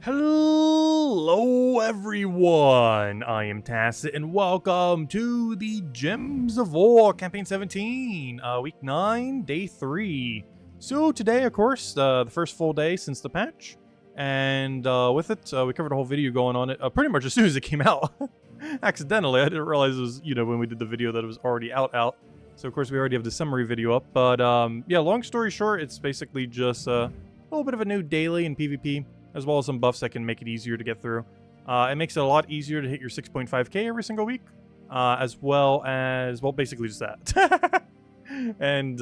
Hello everyone, I am Tacit and welcome to the Gems of War Campaign 17, Week 9, Day 3. So today, of course, the first full day since the patch, and with it, we covered a whole video going on it pretty much as soon as it came out. Accidentally, I didn't realize it was, when we did the video that it was already out. So of course we already have the summary video up, but yeah, long story short, it's basically just a little bit of a new daily in PvP, as well as some buffs that can make it easier to get through. It makes it a lot easier to hit your 6.5k every single week, as well as, well, basically just that. And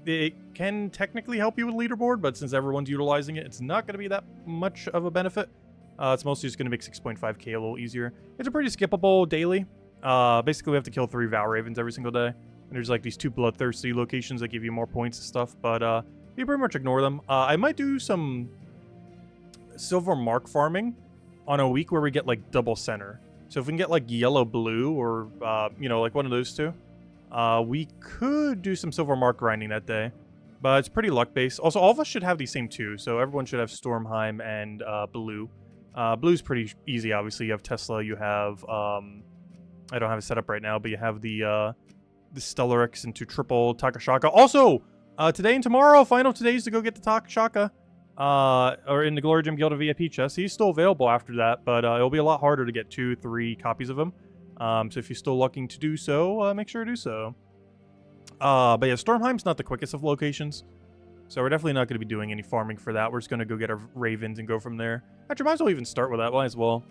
it can technically help you with leaderboard, but since everyone's utilizing it, it's not going to be that much of a benefit. It's mostly just going to make 6.5k a little easier. It's a pretty skippable daily. Basically, we have to kill 3 Val Ravens every single day. And there's like these 2 bloodthirsty locations that give you more points and stuff, but you pretty much ignore them. I might do some silver mark farming on a week where we get like double center. So if we can get like yellow blue or like one of those two, we could do some silver mark grinding that day, but it's pretty luck based. Also, all of us should have these same 2, so everyone should have Stormheim and blue. Blue's pretty easy. Obviously you have Tesla, you have I don't have it set up right now, but you have the Stellarix into triple Takashaka. Also today and tomorrow, final 2 days to go get the Takashaka. Or in the Glory Gem Guild of VIP chest. He's still available after that, but it'll be a lot harder to get 2-3 copies of him. So if you're still looking to do so, make sure to do so. But yeah, Stormheim's not the quickest of locations, so we're definitely not going to be doing any farming for that. We're just going to go get our Ravens and go from there. Actually, might as well even start with that. Might as well.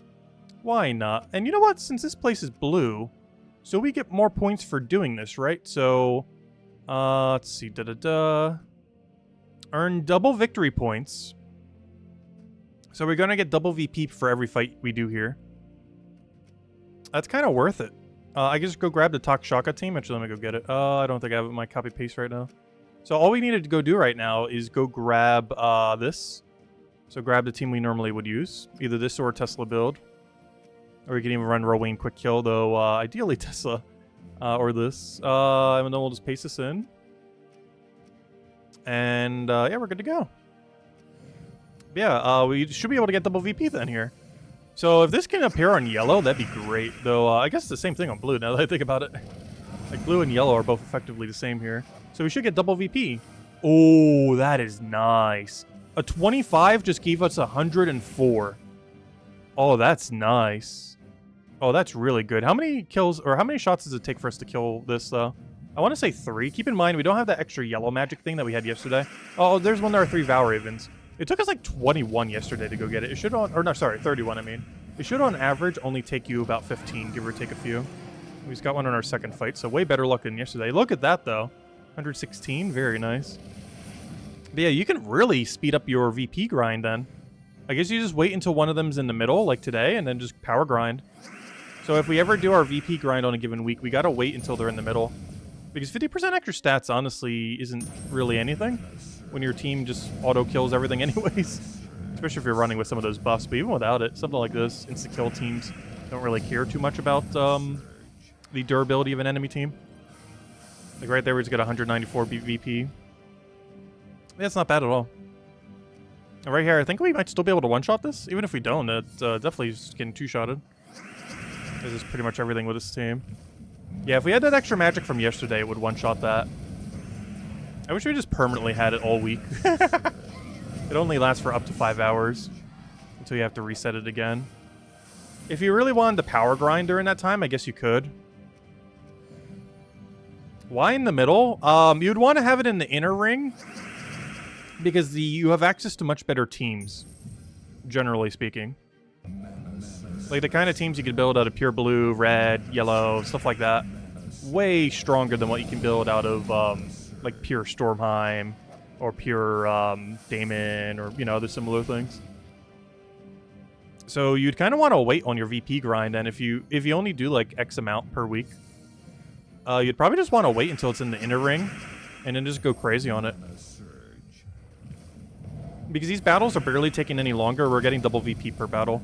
Why not? And you know what? Since this place is blue, so we get more points for doing this, right? So, let's see. Earn double victory points. So we're going to get double VP for every fight we do here. That's kind of worth it. I can just go grab the Takashaka team. Actually, let me go get it. I don't think I have it in my copy paste right now. So all we needed to go do right now is go grab this. So grab the team we normally would use. Either this or Tesla build. Or we can even run Rowan quick kill, though ideally Tesla. Or this. And then we'll just paste this in. And yeah, we're good to go. Yeah, we should be able to get double VP then here. So if this can appear on yellow, that'd be great. Though I guess it's the same thing on blue now that I think about it. Like blue and yellow are both effectively the same here. So we should get double VP. Oh, that is nice. A 25 just gave us 104. Oh, that's nice. Oh, that's really good. How many kills or how many shots does it take for us to kill this though? I want to say 3. Keep in mind, we don't have that extra yellow magic thing that we had yesterday. Oh, there's one there are 3 Val Ravens. It took us like 21 yesterday to go get it. It should on, or no, sorry, 31, I mean. It should on average only take you about 15, give or take a few. We just got one on our second fight, so way better luck than yesterday. Look at that, though. 116, very nice. But yeah, you can really speed up your VP grind then. I guess you just wait until one of them's in the middle, like today, and then just power grind. So if we ever do our VP grind on a given week, we gotta wait until they're in the middle. Because 50% extra stats, honestly, isn't really anything when your team just auto-kills everything anyways. Especially if you're running with some of those buffs. But even without it, something like this, insta-kill teams don't really care too much about the durability of an enemy team. Like right there, we just got 194 VP. That's not bad at all. And right here, I think we might still be able to one-shot this. Even if we don't, it's definitely just getting 2-shotted. This is pretty much everything with this team. Yeah, if we had that extra magic from yesterday, it would one-shot that. I wish we just permanently had it all week. It only lasts for up to 5 hours until you have to reset it again. If you really wanted to power grind during that time, I guess you could. Why in the middle? You'd want to have it in the inner ring because you have access to much better teams, generally speaking. Like the kind of teams you can build out of pure blue, red, yellow, stuff like that. Way stronger than what you can build out of like pure Stormheim or pure Daemon or, other similar things. So you'd kind of want to wait on your VP grind, and if you only do like X amount per week, you'd probably just want to wait until it's in the inner ring and then just go crazy on it. Because these battles are barely taking any longer. We're getting double VP per battle.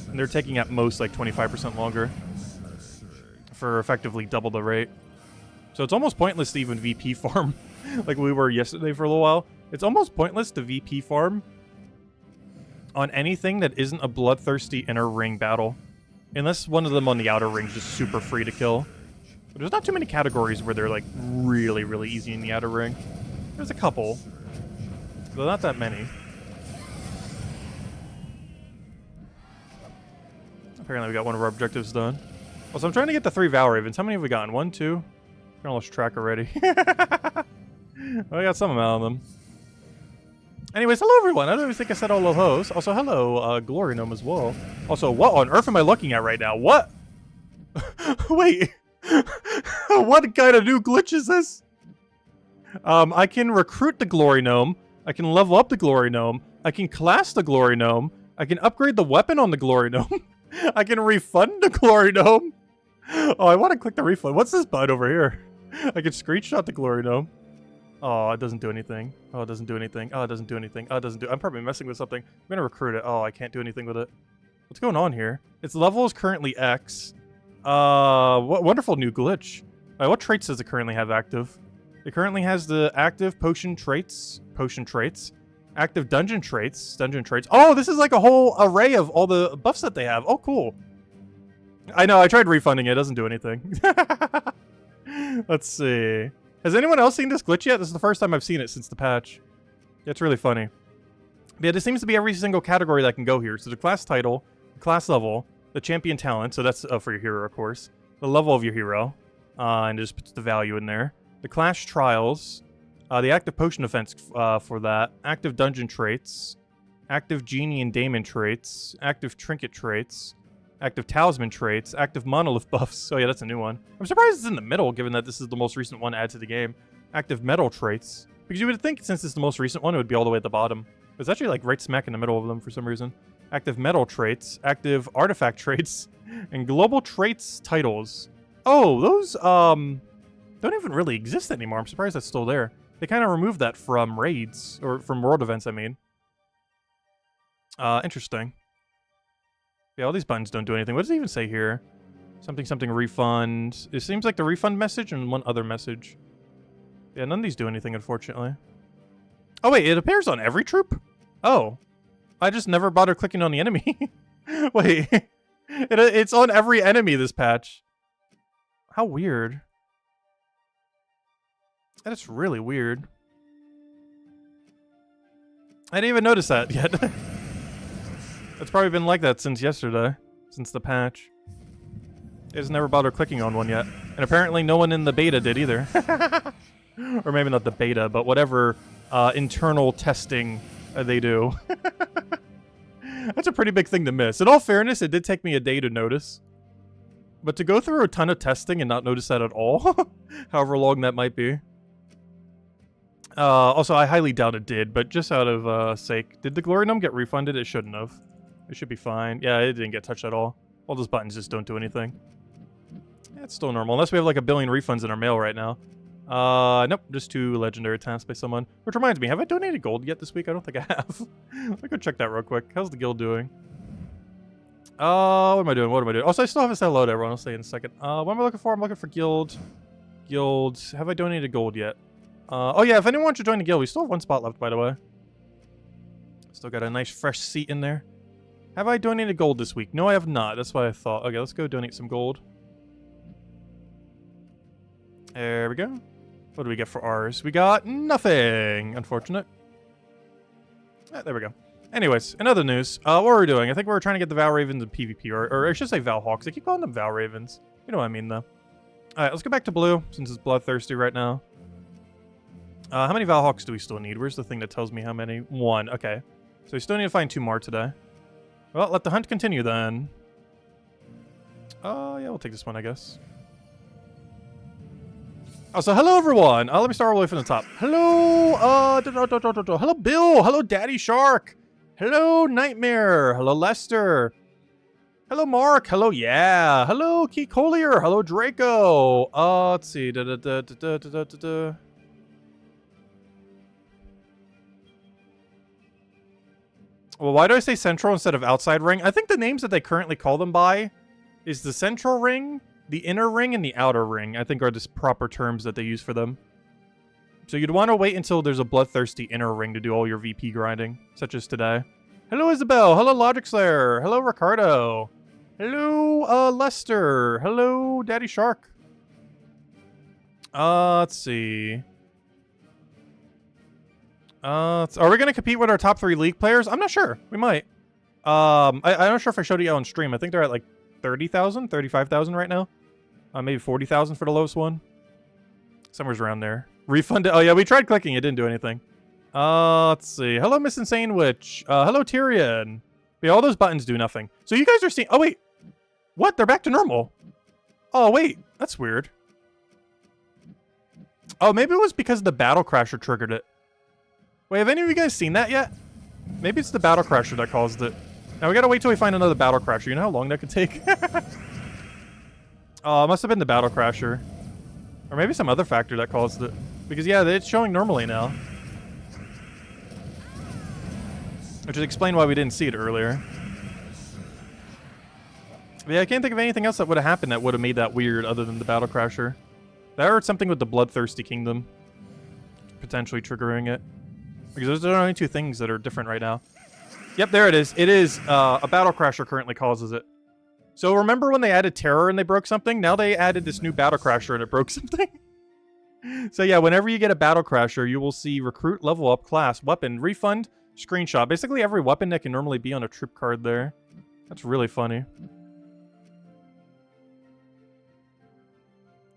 And they're taking at most like 25% longer for effectively double the rate. So it's almost pointless to even VP farm like we were yesterday for a little while. It's almost pointless to VP farm on anything that isn't a bloodthirsty inner ring battle. Unless one of them on the outer ring is just super free to kill. But there's not too many categories where they're like really, really easy in the outer ring. There's a couple, but not that many. Apparently we got one of our objectives done. Also, I'm trying to get the 3 Val Ravens. How many have we gotten? 1, 2? I lost track already. I got some amount of them. Anyways, hello everyone. I don't even think I said hellos. Also, hello, Glory Gnome as well. Also, what on earth am I looking at right now? What? Wait. What kind of new glitch is this? I can recruit the Glory Gnome. I can level up the Glory Gnome. I can class the Glory Gnome. I can upgrade the weapon on the Glory Gnome. I can refund the Glory Gnome. Oh, I want to click the refund. What's this button over here? I can screenshot the Glory Gnome. Oh, it doesn't do anything. Oh, it doesn't do anything. Oh, it doesn't do anything. Oh, it doesn't do... I'm probably messing with something. I'm going to recruit it. Oh, I can't do anything with it. What's going on here? Its level is currently X. What wonderful new glitch. What traits does it currently have active? It currently has the active potion traits. Active dungeon traits. Oh, this is like a whole array of all the buffs that they have. Oh, cool. I know, I tried refunding it. It doesn't do anything. Let's see. Has anyone else seen this glitch yet? This is the first time I've seen it since the patch. Yeah, it's really funny. But yeah, there seems to be every single category that can go here. So the class title, the class level, the champion talent, so that's for your hero, of course. The level of your hero, and it just puts the value in there. The class trials, the active potion defense for that, active dungeon traits, active genie and daemon traits, active trinket traits, active talisman traits, active monolith buffs. Oh yeah, that's a new one. I'm surprised it's in the middle, given that this is the most recent one added to the game. Active metal traits. Because you would think, since it's the most recent one, it would be all the way at the bottom. It's actually like right smack in the middle of them for some reason. Active metal traits, active artifact traits, and global traits titles. Oh, those don't even really exist anymore. I'm surprised that's still there. They kind of removed that from raids, or from world events, I mean. Interesting. Yeah, all these buttons don't do anything. What does it even say here? Something refund. It seems like the refund message and one other message. Yeah, none of these do anything, unfortunately. Oh, wait, it appears on every troop? Oh. I just never bothered clicking on the enemy. Wait. It's on every enemy, this patch. How weird. That is really weird. I didn't even notice that yet. It's probably been like that since yesterday. Since the patch. I just never bothered clicking on one yet. And apparently no one in the beta did either. Or maybe not the beta, but whatever internal testing they do. That's a pretty big thing to miss. In all fairness, it did take me a day to notice. But to go through a ton of testing and not notice that at all, however long that might be. Also, I highly doubt it did, but just out of sake, did the Glory Gnome get refunded? It shouldn't have. It should be fine. Yeah, it didn't get touched at all. All those buttons just don't do anything. Yeah, it's still normal, unless we have like 1 billion refunds in our mail right now. Nope, just 2 legendary tasks by someone. Which reminds me, have I donated gold yet this week? I don't think I have. Let me go check that real quick. How's the guild doing? What am I doing? Also, I still haven't said hello to everyone. I'll say in a second. What am I looking for? I'm looking for guild. Guilds. Have I donated gold yet? Oh yeah, if anyone wants to join the guild, we still have 1 spot left, by the way. Still got a nice fresh seat in there. Have I donated gold this week? No, I have not. That's what I thought. Okay, let's go donate some gold. There we go. What do we get for ours? We got nothing. Unfortunate. There we go. Anyways, in other news, what we're doing, I think we're trying to get the Val Ravens in PvP, or I should say Valhawks. I keep calling them Val Ravens. You know what I mean, though. Alright, let's go back to blue, since it's bloodthirsty right now. How many Valhawks do we still need? Where's the thing that tells me how many? 1. Okay. So we still need to find 2 more today. Well, let the hunt continue then. Yeah, we'll take this one, I guess. Oh, so hello everyone. Let me start all the way from the top. Hello, hello Bill. Hello Daddy Shark. Hello Nightmare. Hello Lester. Hello Mark. Hello Yeah. Hello Keith Collier. Hello Draco. Let's see. Well, why do I say central instead of outside ring? I think the names that they currently call them by is the central ring, the inner ring, and the outer ring, I think are the proper terms that they use for them. So you'd want to wait until there's a bloodthirsty inner ring to do all your VP grinding, such as today. Hello, Isabel. Hello, Logic Slayer. Hello, Ricardo. Hello, Lester. Hello, Daddy Shark. Let's see. Are we going to compete with our top 3 league players? I'm not sure. We might. I'm not sure if I showed you on stream. I think they're at like 30,000, 35,000 right now. Maybe 40,000 for the lowest one. Somewhere's around there. Refund it. Oh, yeah, we tried clicking. It didn't do anything. Let's see. Hello, Miss Insane Witch. Hello, Tyrion. Yeah, all those buttons do nothing. So you guys are seeing... Oh, wait. What? They're back to normal. Oh, wait. That's weird. Oh, maybe it was because the Battle Crasher triggered it. Wait, have any of you guys seen that yet? Maybe it's the Battle Crasher that caused it. Now, we gotta wait till we find another Battle Crasher. You know how long that could take? Oh, it must have been the Battle Crasher. Or maybe some other factor that caused it. Because, yeah, it's showing normally now. Which would explain why we didn't see it earlier. But yeah, I can't think of anything else that would have happened that would have made that weird other than the Battle Crasher. That or something with the Bloodthirsty Kingdom. Potentially triggering it. Because those are the only 2 things that are different right now. Yep, there it is. It is, a Battle Crasher currently causes it. So remember when they added Terror and they broke something? Now they added this new Battle Crasher and it broke something. So yeah, whenever you get a Battle Crasher, you will see Recruit, Level Up, Class, Weapon, Refund, Screenshot. Basically every weapon that can normally be on a troop card there. That's really funny.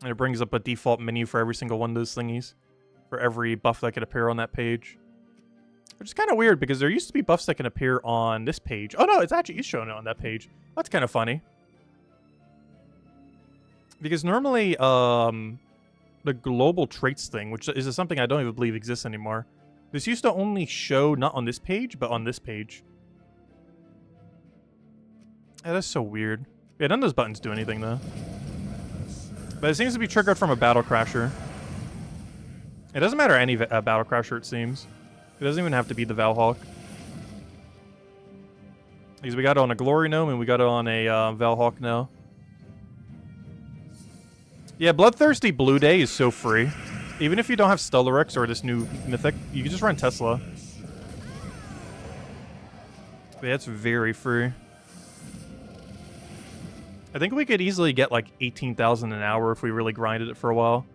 And it brings up a default menu for every single one of those thingies. For every buff that could appear on that page. Which is kind of weird because there used to be buffs that can appear on this page. Oh no, it's actually showing it on that page. That's kind of funny. Because normally, the global traits thing, which is something I don't even believe exists anymore. This used to only show not on this page, but on this page. Yeah, that's so weird. Yeah, none of those buttons do anything though. But it seems to be triggered from a Battle Crasher. It doesn't matter any Battle Crasher, it seems. It doesn't even have to be the Valhawk. Because we got it on a Glory Gnome and we got it on a Valhawk now. Yeah, Bloodthirsty Blue Day is so free. Even if you don't have Stellarex or this new Mythic, you can just run Tesla. But yeah, it's very free. I think we could easily get like 18,000 an hour if we really grinded it for a while.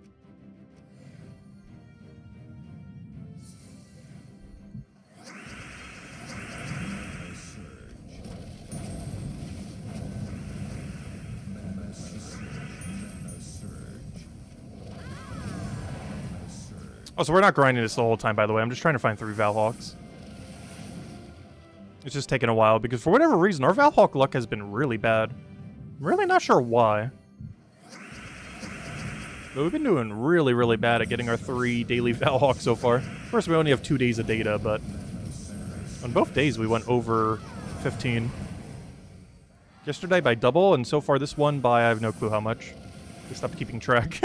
Oh, so we're not grinding this the whole time, by the way. I'm just trying to find 3 Valhawks. It's just taking a while, because for whatever reason, our Valhawk luck has been really bad. I'm really not sure why. But we've been doing really, really bad at getting our 3 daily Valhawks so far. Of course, we only have 2 days of data, but on both days we went over 15. Yesterday by double, and so far this one by I have no clue how much. I stopped keeping track.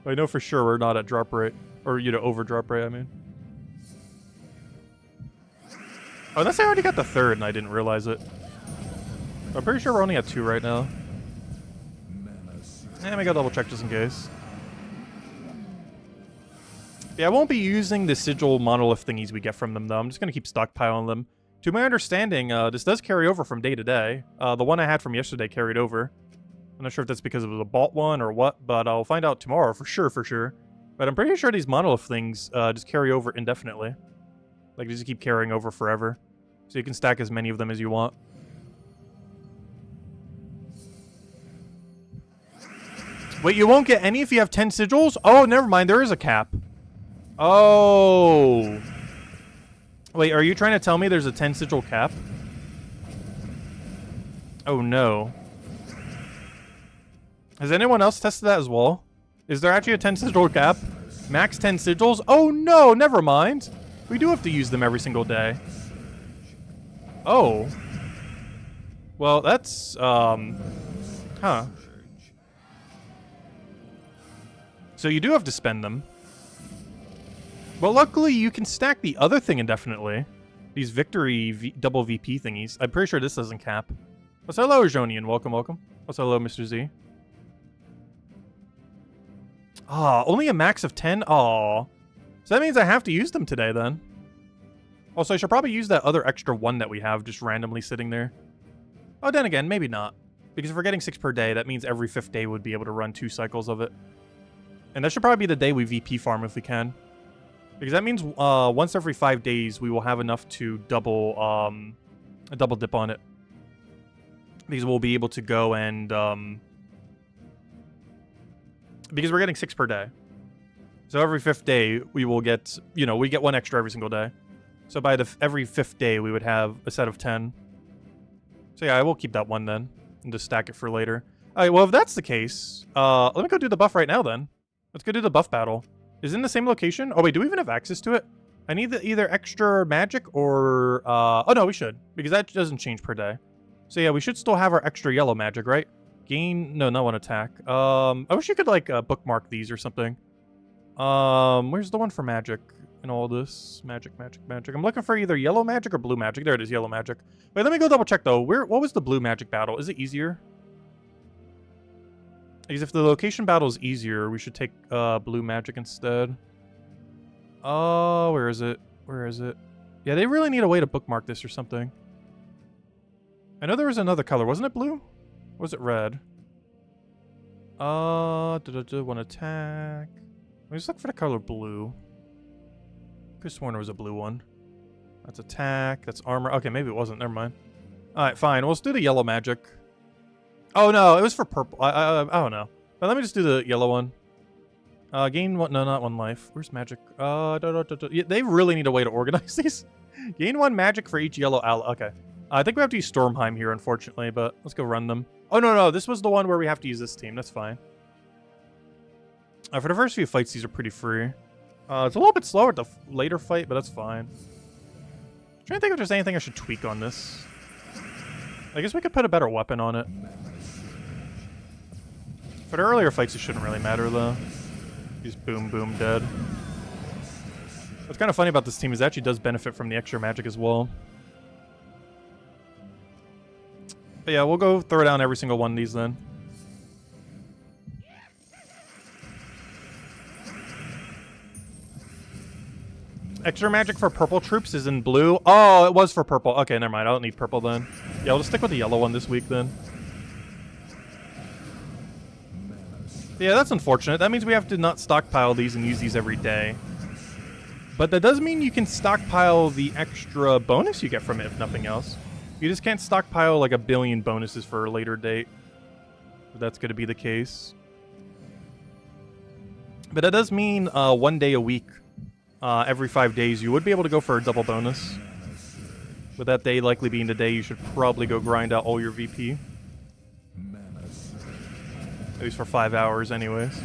I know for sure we're not at drop rate. Or, you know, over drop rate, I mean. Oh, unless I already got the 3rd and I didn't realize it. I'm pretty sure we're only at 2 right now. And we gotta double check just in case. Yeah, I won't be using the Sigil monolith thingies we get from them, though. I'm just gonna keep stockpiling them. To my understanding, this does carry over from day to day. The one I had from yesterday carried over. I'm not sure if that's because it was a bought one or what, but I'll find out tomorrow for sure. But I'm pretty sure these monolith things just carry over indefinitely. Like, they just keep carrying over forever. So you can stack as many of them as you want. Wait, you won't get any if you have 10 sigils? Oh, never mind, there is a cap. Oh. Wait, are you trying to tell me there's a 10 sigil cap? Oh, no. Has anyone else tested that as well? Is there actually a 10 sigil cap? Max 10 sigils? Oh no, never mind. We do have to use them every single day. Oh. Well, that's, huh. So you do have to spend them. But luckily, you can stack the other thing indefinitely. These victory double VP thingies. I'm pretty sure this doesn't cap. What's hello, Jonian? Welcome. What's hello, Mr. Z? Ah, only a max of 10? Aw. So that means I have to use them today, then. Also, I should probably use that other extra one that we have just randomly sitting there. Oh, then again, maybe not. Because if we're getting 6 per day, that means every 5th day would be able to run 2 cycles of it. And that should probably be the day we VP farm if we can. Because that means once every 5 days, we will have enough to double a double dip on it. Because we'll be able to go and... because we're getting 6 per day. So every 5th day, we will get... You know, we get 1 extra every single day. So by every 5th day, we would have a set of 10. So yeah, I will keep that one then. And just stack it for later. Alright, well, if that's the case, let me go do the buff right now then. Let's go do the buff battle. Is it in the same location? Oh, wait, do we even have access to it? I need either extra magic or... oh, no, we should. Because that doesn't change per day. So yeah, we should still have our extra yellow magic, right? Gain... No, not one attack. I wish you could, like, bookmark these or something. Where's the one for magic in all this? Magic, magic, magic. I'm looking for either yellow magic or blue magic. There it is, yellow magic. Wait, let me go double check, though. What was the blue magic battle? Is it easier? Because if the location battle is easier, we should take blue magic instead. Oh, where is it? Where is it? Yeah, they really need a way to bookmark this or something. I know there was another color. Wasn't it blue? Or was it red? One attack. Let me just look for the color blue. Could have sworn there was a blue one. That's attack. That's armor. Okay, maybe it wasn't. Never mind. Alright, fine. Well, let's do the yellow magic. Oh, no. It was for purple. I don't know. But let me just do the yellow one. Gain one... No, not 1 life. Where's magic? Yeah, they really need a way to organize these. Gain 1 magic for each yellow ally. Okay. I think we have to use Stormheim here, unfortunately, but let's go run them. Oh, no. This was the one where we have to use this team. That's fine. For the first few fights, these are pretty free. It's a little bit slower at the later fight, but that's fine. I'm trying to think if there's anything I should tweak on this. I guess we could put a better weapon on it. For the earlier fights, it shouldn't really matter, though. Just boom, boom, dead. What's kind of funny about this team is it actually does benefit from the extra magic as well. But yeah, we'll go throw down every single one of these then. Extra magic for purple troops is in blue. Oh, it was for purple. Okay, never mind. I don't need purple then. Yeah, we'll just stick with the yellow one this week then. Yeah, that's unfortunate. That means we have to not stockpile these and use these every day. But that does mean you can stockpile the extra bonus you get from it, if nothing else. You just can't stockpile like 1 billion bonuses for a later date. But that's going to be the case. But that does mean 1 day a week. Every 5 days, you would be able to go for a double bonus. With that day likely being the day you should probably go grind out all your VP. At least for 5 hours anyways.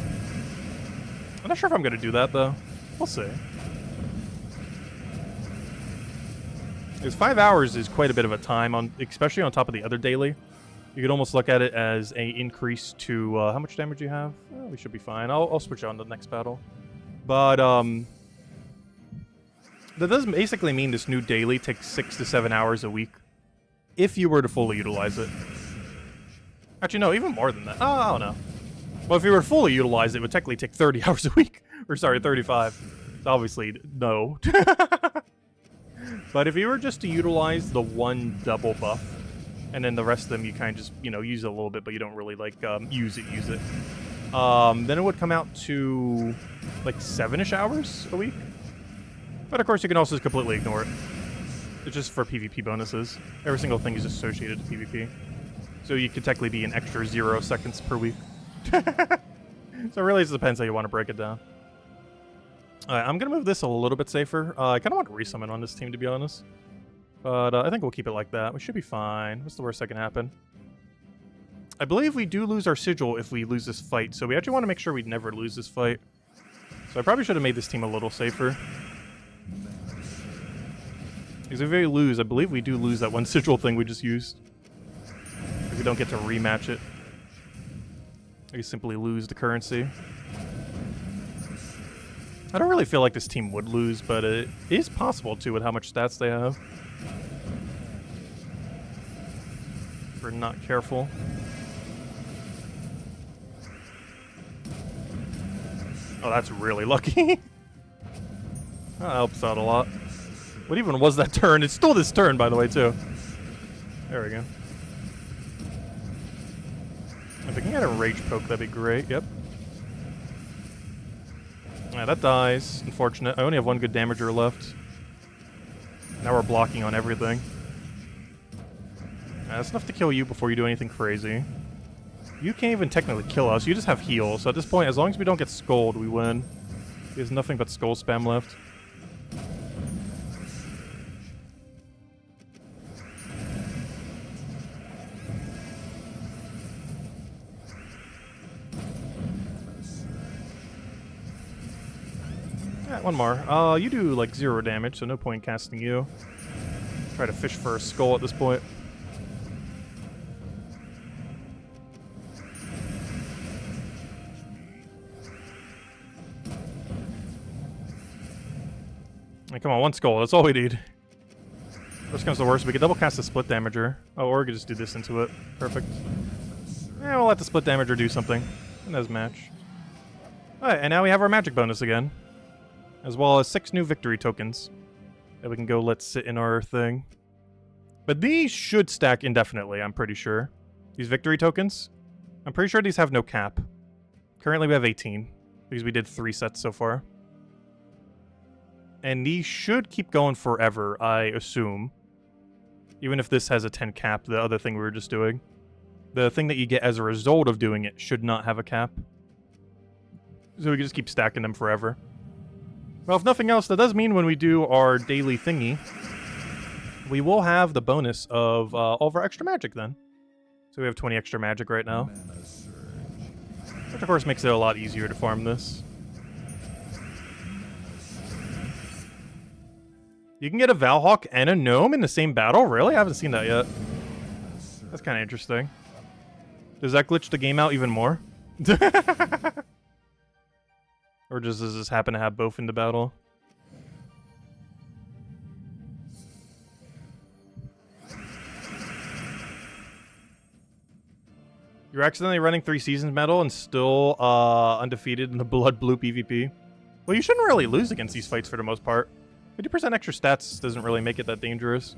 I'm not sure if I'm going to do that, though. We'll see. Because 5 hours is quite a bit of a time, especially on top of the other daily. You could almost look at it as an increase to... how much damage you have? We should be fine. I'll switch on to the next battle. But, that does basically mean this new daily takes 6 to 7 hours a week. If you were to fully utilize it. Actually, no, even more than that. Oh, I don't know. Well, if you were to fully utilize it, it would technically take 30 hours a week. Or, sorry, 35. So obviously, no. But if you were just to utilize the 1 double buff, and then the rest of them you kind of just, you know, use it a little bit, but you don't really, like, use it. Then it would come out to, like, 7-ish hours a week. But of course, you can also just completely ignore it. It's just for PvP bonuses. Every single thing is associated to PvP. So you could technically be an extra 0 seconds per week. So it really just depends how you want to break it down. Alright, I'm going to move this a little bit safer. I kind of want to resummon on this team, to be honest. But I think we'll keep it like that. We should be fine. What's the worst that can happen? I believe we do lose our Sigil if we lose this fight. So we actually want to make sure we never lose this fight. So I probably should have made this team a little safer. Because if we lose, I believe we do lose that 1 Sigil thing we just used. If we don't get to rematch it. We simply lose the currency. I don't really feel like this team would lose, but it is possible too with how much stats they have. If we're not careful. Oh, that's really lucky. That helps out a lot. What even was that turn? It's still this turn, by the way, too. There we go. If I can get a rage poke, that'd be great. Yep. Yeah, that dies. Unfortunate. I only have one good damager left. Now we're blocking on everything. That's enough to kill you before you do anything crazy. You can't even technically kill us. You just have heal. So at this point, as long as we don't get skulled, we win. He has nothing but skull spam left. Yeah, one more. You do like 0 damage, so no point casting you. Try to fish for a skull at this point. Come on, 1 skull. That's all we need. Worst comes to worst, we could double cast the split damager. Oh, or we could just do this into it. Perfect. Yeah, we'll let the split damager do something. And that's match. Alright, and now we have our magic bonus again. As well as 6 new victory tokens that we can go let sit in our thing. But these should stack indefinitely, I'm pretty sure. These victory tokens. I'm pretty sure these have no cap. Currently we have 18, because we did 3 sets so far. And these should keep going forever, I assume. Even if this has a 10 cap, the other thing we were just doing. The thing that you get as a result of doing it should not have a cap. So we can just keep stacking them forever. Well, if nothing else, that does mean when we do our daily thingy, we will have the bonus of all of our extra magic then. So we have 20 extra magic right now. Which of course makes it a lot easier to farm this. You can get a Valhawk and a gnome in the same battle? Really? I haven't seen that yet. That's kind of interesting. Does that glitch the game out even more? Or just does this happen to have both in the battle? You're accidentally running 3 seasons medal and still undefeated in the Blood Blue PvP. Well, you shouldn't really lose against these fights for the most part. 50% extra stats doesn't really make it that dangerous.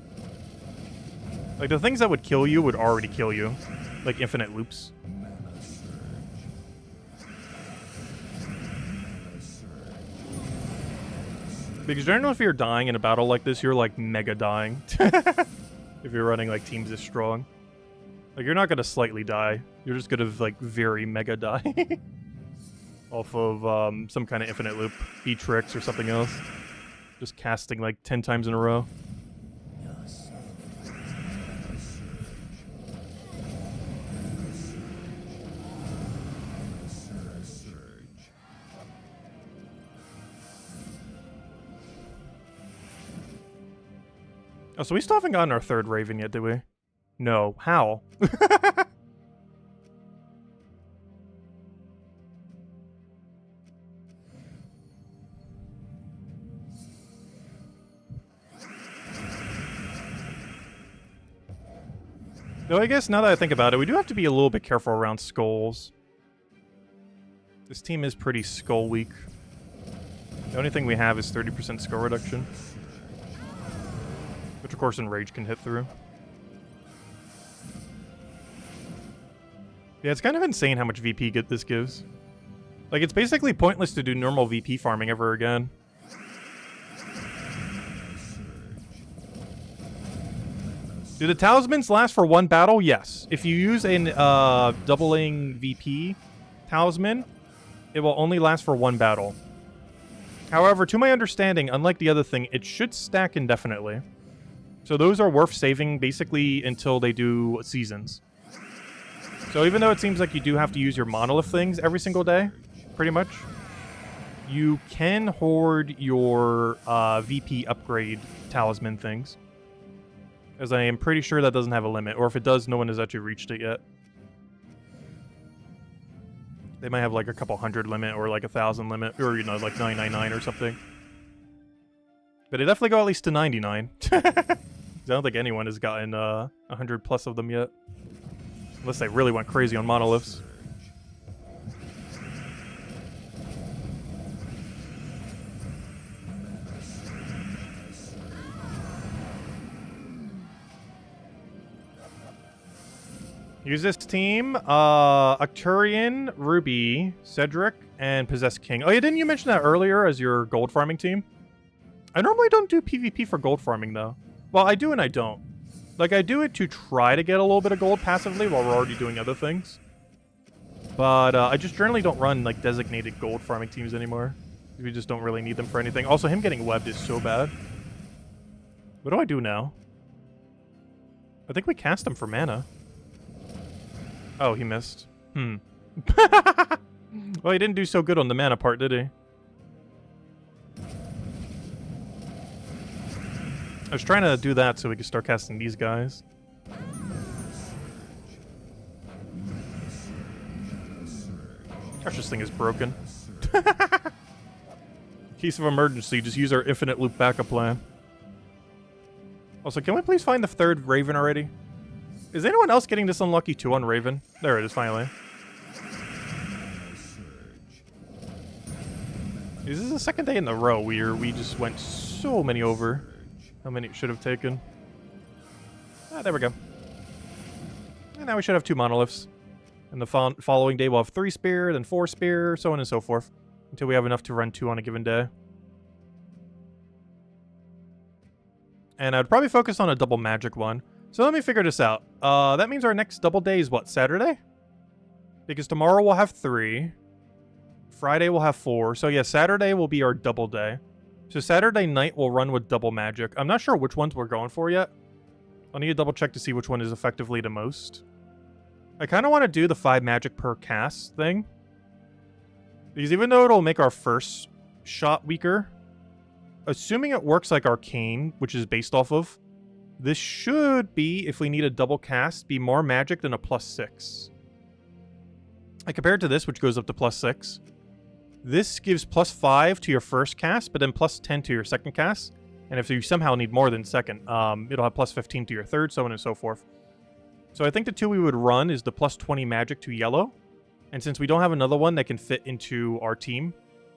Like, the things that would kill you would already kill you. Like infinite loops. Because generally if you're dying in a battle like this, you're like mega dying. If you're running like teams this strong. Like, you're not gonna slightly die. You're just gonna like very mega die. Off of some kind of infinite loop. E-tricks or something else. Just casting like 10 times in a row. Oh, so we still haven't gotten our 3rd Raven yet, did we? No. How? Though I guess now that I think about it, we do have to be a little bit careful around skulls. This team is pretty skull weak. The only thing we have is 30% skull reduction. Which of course Enrage can hit through. Yeah, it's kind of insane how much VP this gives. Like, it's basically pointless to do normal VP farming ever again. Do the talismans last for 1 battle? Yes. If you use an doubling VP talisman, it will only last for 1 battle. However, to my understanding, unlike the other thing, it should stack indefinitely. So those are worth saving basically until they do seasons. So even though it seems like you do have to use your monolith things every single day, pretty much, you can hoard your VP upgrade talisman things. As I am pretty sure that doesn't have a limit, or if it does, no one has actually reached it yet. They might have like a couple hundred limit, or like 1,000 limit, or you know, like 999 or something. But they definitely go at least to 99. I don't think anyone has gotten 100 plus of them yet. Unless they really went crazy on monoliths. Use this team. Arcturian, Ruby, Cedric, and Possessed King. Oh yeah, didn't you mention that earlier as your gold farming team? I normally don't do PvP for gold farming, though. Well, I do and I don't. Like, I do it to try to get a little bit of gold passively while we're already doing other things. But I just generally don't run, like, designated gold farming teams anymore. We just don't really need them for anything. Also, him getting webbed is so bad. What do I do now? I think we cast him for mana. Oh, he missed. Well, he didn't do so good on the mana part, did he? I was trying to do that so we could start casting these guys. Gosh, this thing is broken. In case of emergency, just use our infinite loop backup plan. Also, can we please find the third Raven already? Is anyone else getting this unlucky too on Raven? There it is, finally. This is the second day in a row where we just went so many over how many it should have taken. Ah, there we go. And now we should have 2 monoliths. And the following day we'll have 3 spear, then 4 spear, so on and so forth. Until we have enough to run 2 on a given day. And I'd probably focus on a double magic one. So let me figure this out. That means our next double day is what, Saturday? Because tomorrow we'll have 3. Friday we'll have 4. So yeah, Saturday will be our double day. So Saturday night we'll run with double magic. I'm not sure which ones we're going for yet. I'll need to double check to see which one is effectively the most. I kind of want to do the 5 magic per cast thing. Because even though it'll make our first shot weaker, assuming it works like Arcane, which is based off of, this should be, if we need a double cast, be more magic than a +6. Like compared to this, which goes up to +6, this gives +5 to your first cast, but then +10 to your second cast. And if you somehow need more than second, it'll have +15 to your third, so on and so forth. So I think the 2 we would run is the +20 magic to yellow. And since we don't have another one that can fit into our team,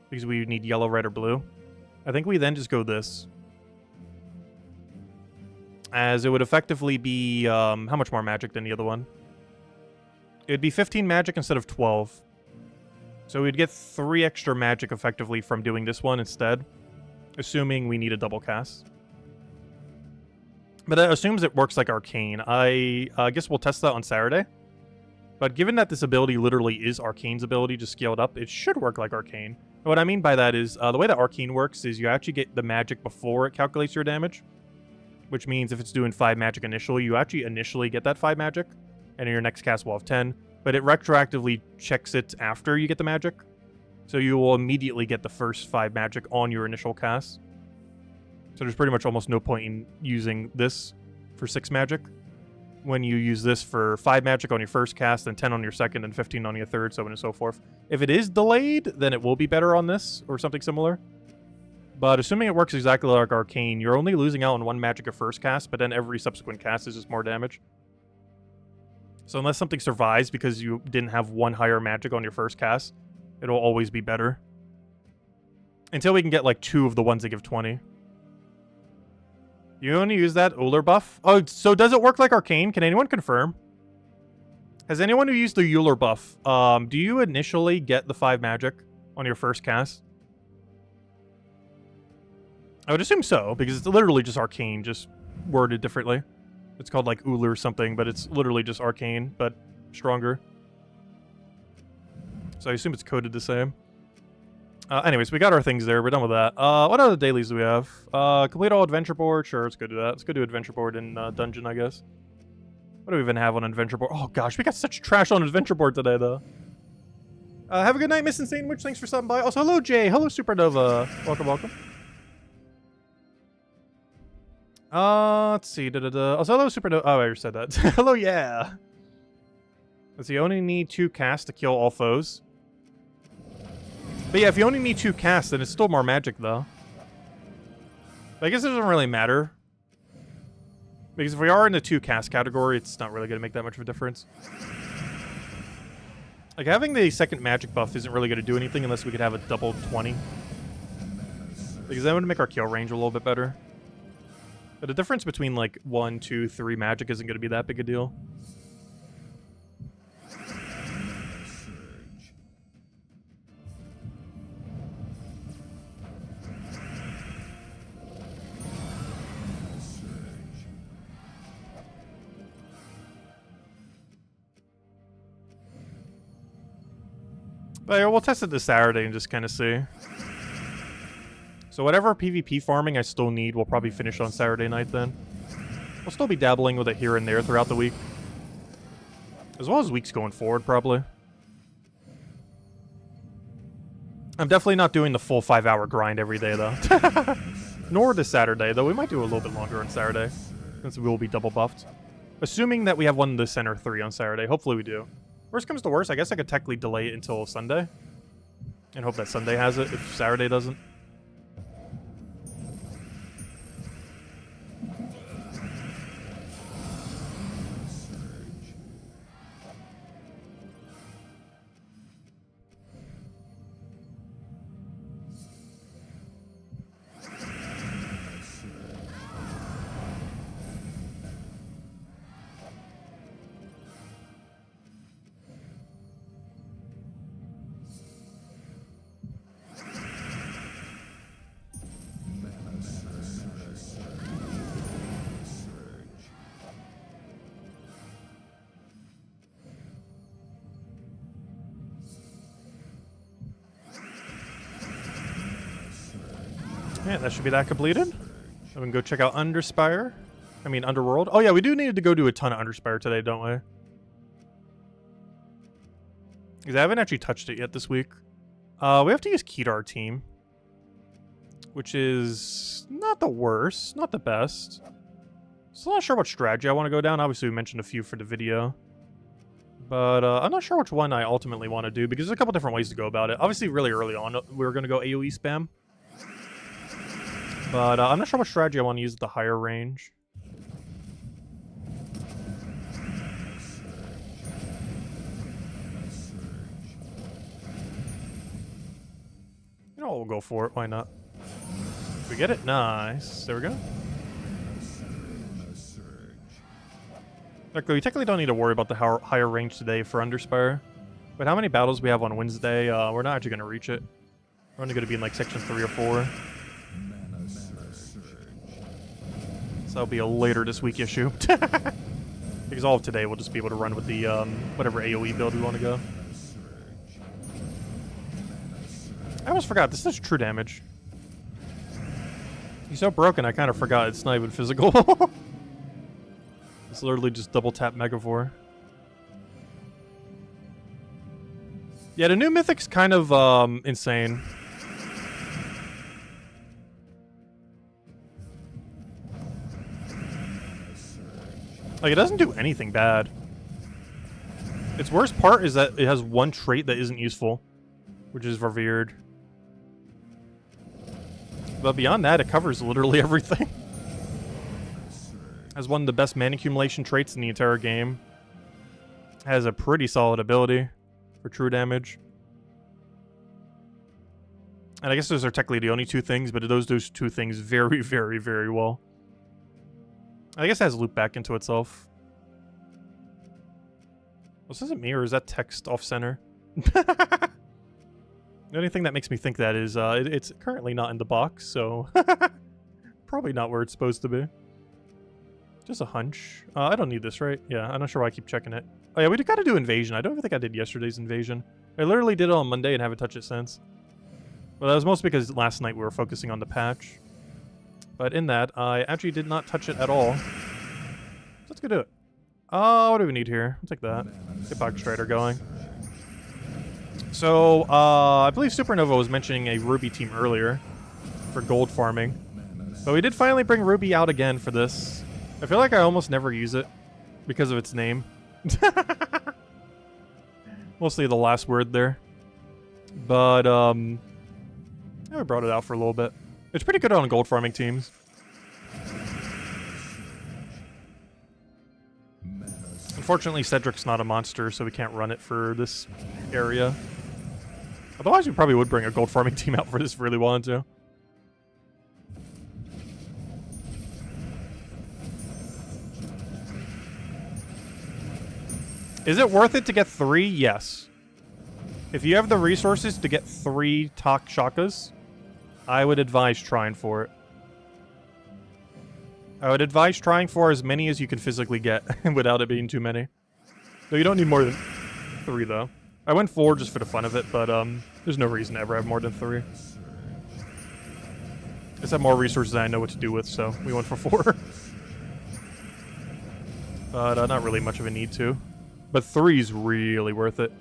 because we need yellow, red, or blue, I think we then just go this. As it would effectively be, how much more magic than the other one? It would be 15 magic instead of 12. So we'd get 3 extra magic effectively from doing this one instead. Assuming we need a double cast. But that assumes it works like Arcane. I guess we'll test that on Saturday. But given that this ability literally is Arcane's ability just scaled up, it should work like Arcane. And what I mean by that is, the way that Arcane works is you actually get the magic before it calculates your damage. Which means if it's doing 5 magic initially, you actually initially get that 5 magic. And in your next cast will have 10. But it retroactively checks it after you get the magic. So you will immediately get the first 5 magic on your initial cast. So there's pretty much almost no point in using this for 6 magic. When you use this for 5 magic on your first cast, then 10 on your second, and 15 on your third, so on and so forth. If it is delayed, then it will be better on this, or something similar. But assuming it works exactly like Arcane, you're only losing out on 1 magic at first cast, but then every subsequent cast is just more damage. So unless something survives because you didn't have 1 higher magic on your first cast, it'll always be better. Until we can get like 2 of the ones that give 20. You only use that Uller buff? Oh, so does it work like Arcane? Can anyone confirm? Has anyone who used the Euler buff, do you initially get the 5 magic on your first cast? I would assume so, because it's literally just Arcane, just worded differently. It's called like Uller or something, but it's literally just Arcane, but stronger. So I assume it's coded the same. Anyways, we got our things there. We're done with that. What other dailies do we have? Complete all adventure board. Sure, let's go do that. Let's go do adventure board in dungeon, I guess. What do we even have on adventure board? Oh gosh, we got such trash on adventure board today, though. Have a good night, Miss Insane Witch. Thanks for stopping by. Also, hello, Jay. Hello, Supernova. Welcome, welcome. Let's see. Also, hello, Supernova. Oh, I already said that. Hello, yeah. Let's see. You only need 2 casts to kill all foes. But yeah, if you only need 2 casts, then it's still more magic, though. But I guess it doesn't really matter. Because if we are in the 2 cast category, it's not really going to make that much of a difference. Like, having the second magic buff isn't really going to do anything unless we could have a double 20. Because that would make our kill range a little bit better. But the difference between, like, 1, 2, 3 magic isn't going to be that big a deal. But yeah, we'll test it this Saturday and just kind of see. So whatever PvP farming I still need, we'll probably finish on Saturday night then. We'll still be dabbling with it here and there throughout the week. As well as weeks going forward, probably. I'm definitely not doing the full 5-hour grind every day, though. Nor this Saturday, though we might do a little bit longer on Saturday, since we will be double buffed. Assuming that we have one in the center 3 on Saturday. Hopefully we do. Worst comes to worst, I guess I could technically delay it until Sunday. And hope that Sunday has it, if Saturday doesn't. Yeah, that should be that completed. Then we can go check out Underspire. I mean, Underworld. Oh yeah, we do need to go do a ton of Underspire today, don't we? Because I haven't actually touched it yet this week. We have to use key to our team. Which is not the worst, not the best. Still not sure what strategy I want to go down. Obviously, we mentioned a few for the video. But I'm not sure which one I ultimately want to do, because there's a couple different ways to go about it. Obviously, really early on, we were going to go AoE spam. But I'm not sure what strategy I want to use at the higher range. You know what, we'll go for it. Why not? If we get it, nice. There we go. Like, we technically don't need to worry about the higher range today for Underspire. But how many battles we have on Wednesday, we're not actually going to reach it. We're only going to be in like section 3 or 4. So that'll be a later this week issue. Because all of today we'll just be able to run with the whatever AoE build we want to go. I almost forgot, this is true damage. He's so broken I kind of forgot it's not even physical. It's literally just double tap Megavore. Yeah, the new Mythic's kind of insane. Like, it doesn't do anything bad. Its worst part is that it has one trait that isn't useful, which is Revered. But beyond that, it covers literally everything. Has one of the best mana accumulation traits in the entire game. Has a pretty solid ability for true damage. And I guess those are technically the only two things, but it does those two things very, very, very well. I guess it has loop back into itself. Well, is it me, or is that text off-center? The only thing that makes me think that is it's currently not in the box, so probably not where it's supposed to be. Just a hunch. I don't need this, right? Yeah, I'm not sure why I keep checking it. Oh yeah, we got to do Invasion. I don't even think I did yesterday's Invasion. I literally did it on Monday and haven't touched it since. Well, that was mostly because last night we were focusing on the patch. But in that, I actually did not touch it at all. So let's go do it. What do we need here? I'll take that. Get Pocket Strider going. So, I believe Supernova was mentioning a Ruby team earlier for gold farming. But we did finally bring Ruby out again for this. I feel like I almost never use it because of its name. Mostly the last word there. But, yeah, we brought it out for a little bit. It's pretty good on gold farming teams. Unfortunately, Cedric's not a monster, so we can't run it for this area. Otherwise, we probably would bring a gold farming team out for this if we really wanted to. Is it worth it to get 3? Yes. If you have the resources to get 3 Tak Shakas, I would advise trying for it. I would advise trying for as many as you can physically get without it being too many. Though you don't need more than 3, though. I went 4 just for the fun of it, but there's no reason to ever have more than 3. I just have more resources than I know what to do with, so we went for 4. But not really much of a need to. But 3 is really worth it.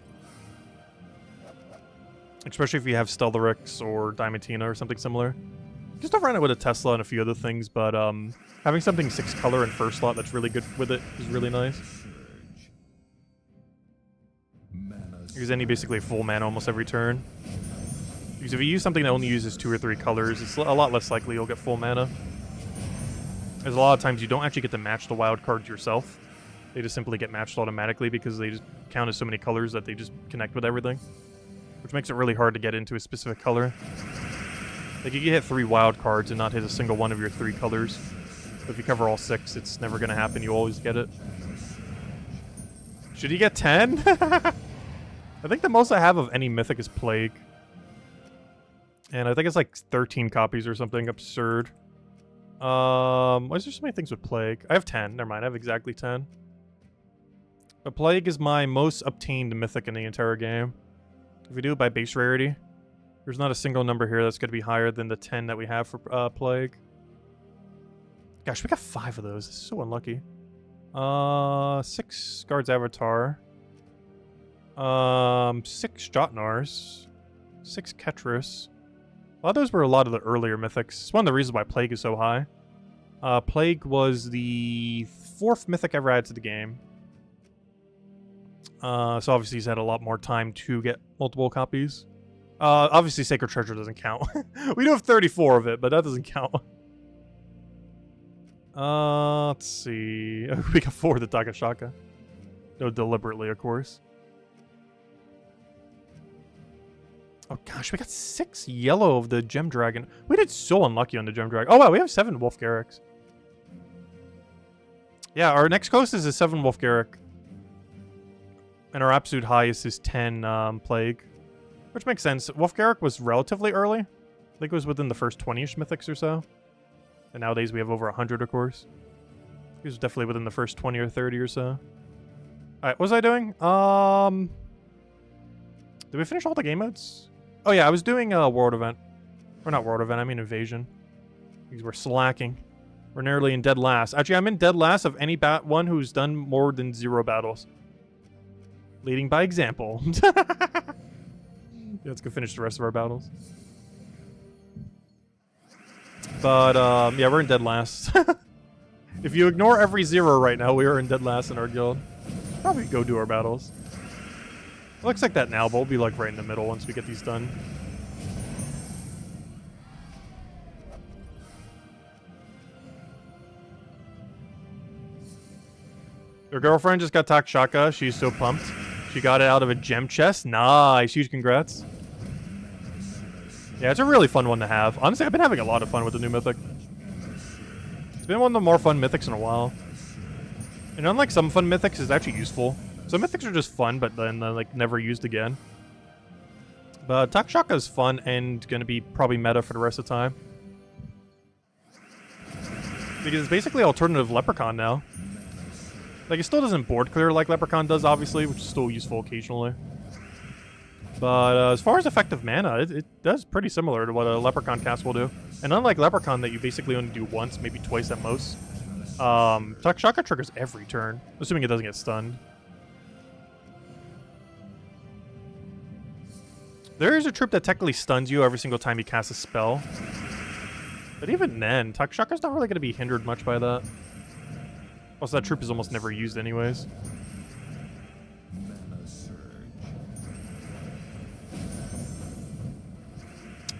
Especially if you have Stealtherix or Diamantina or something similar. Just don't run it with a Tesla and a few other things, but having something 6 color in first slot that's really good with it is really nice. Because then you basically full mana almost every turn. Because if you use something that only uses 2 or 3 colors, it's a lot less likely you'll get full mana. There's a lot of times you don't actually get to match the wild cards yourself. They just simply get matched automatically because they just count as so many colors that they just connect with everything. Which makes it really hard to get into a specific color. Like, you can hit 3 wild cards and not hit a single one of your 3 colors. But if you cover all 6, it's never going to happen. You always get it. Should he get 10? I think the most I have of any Mythic is Plague. And I think it's like 13 copies or something absurd. Why is there so many things with Plague? I have 10. Never mind, I have exactly 10. But Plague is my most obtained Mythic in the entire game. If we do it by base rarity, there's not a single number here that's going to be higher than the 10 that we have for Plague. Gosh, we got 5 of those. This is so unlucky. 6 Guards Avatar. 6 Jotnars. 6 Ketris. A lot of those were a lot of the earlier Mythics. It's one of the reasons why Plague is so high. Plague was the 4th Mythic ever added to the game. So obviously he's had a lot more time to get multiple copies. Obviously Sacred Treasure doesn't count. We do have 34 of it, but that doesn't count. Let's see. We got 4 of the Takashaka. No, deliberately, of course. Oh gosh, we got 6 yellow of the Gem Dragon. We did so unlucky on the Gem Dragon. Oh wow, we have 7 Wolf Garriks. Yeah, our next coast is a 7 Wolf Garrik. And our absolute highest is 10 Plague. Which makes sense. Wolf Garrick was relatively early. I think it was within the first 20-ish Mythics or so. And nowadays we have over 100, of course. He was definitely within the first 20 or 30 or so. Alright, what was I doing? Did we finish all the game modes? Oh yeah, I was doing a world event. Or not world event, I mean invasion. Because we're slacking. We're nearly in dead last. Actually, I'm in dead last of any one who's done more than 0 battles. Leading by example. Yeah, let's go finish the rest of our battles. But, yeah, we're in dead last. If you ignore every 0 right now, we are in dead last in our guild. Probably go do our battles. It looks like that now, but we'll be, like, right in the middle once we get these done. Your girlfriend just got Takshaka. She's so pumped. She got it out of a gem chest. Nice. Huge congrats. Yeah, it's a really fun one to have. Honestly, I've been having a lot of fun with the new Mythic. It's been one of the more fun Mythics in a while. And unlike some fun Mythics, it's actually useful. Some Mythics are just fun, but then like never used again. But Takshaka is fun and going to be probably meta for the rest of the time. Because it's basically alternative Leprechaun now. Like, it still doesn't board clear like Leprechaun does, obviously, which is still useful occasionally. But as far as effective mana, it does pretty similar to what a Leprechaun cast will do. And unlike Leprechaun that you basically only do once, maybe twice at most, Takshaka triggers every turn, assuming it doesn't get stunned. There is a troop that technically stuns you every single time you cast a spell. But even then, Takshaka's not really going to be hindered much by that. Also, that troop is almost never used anyways.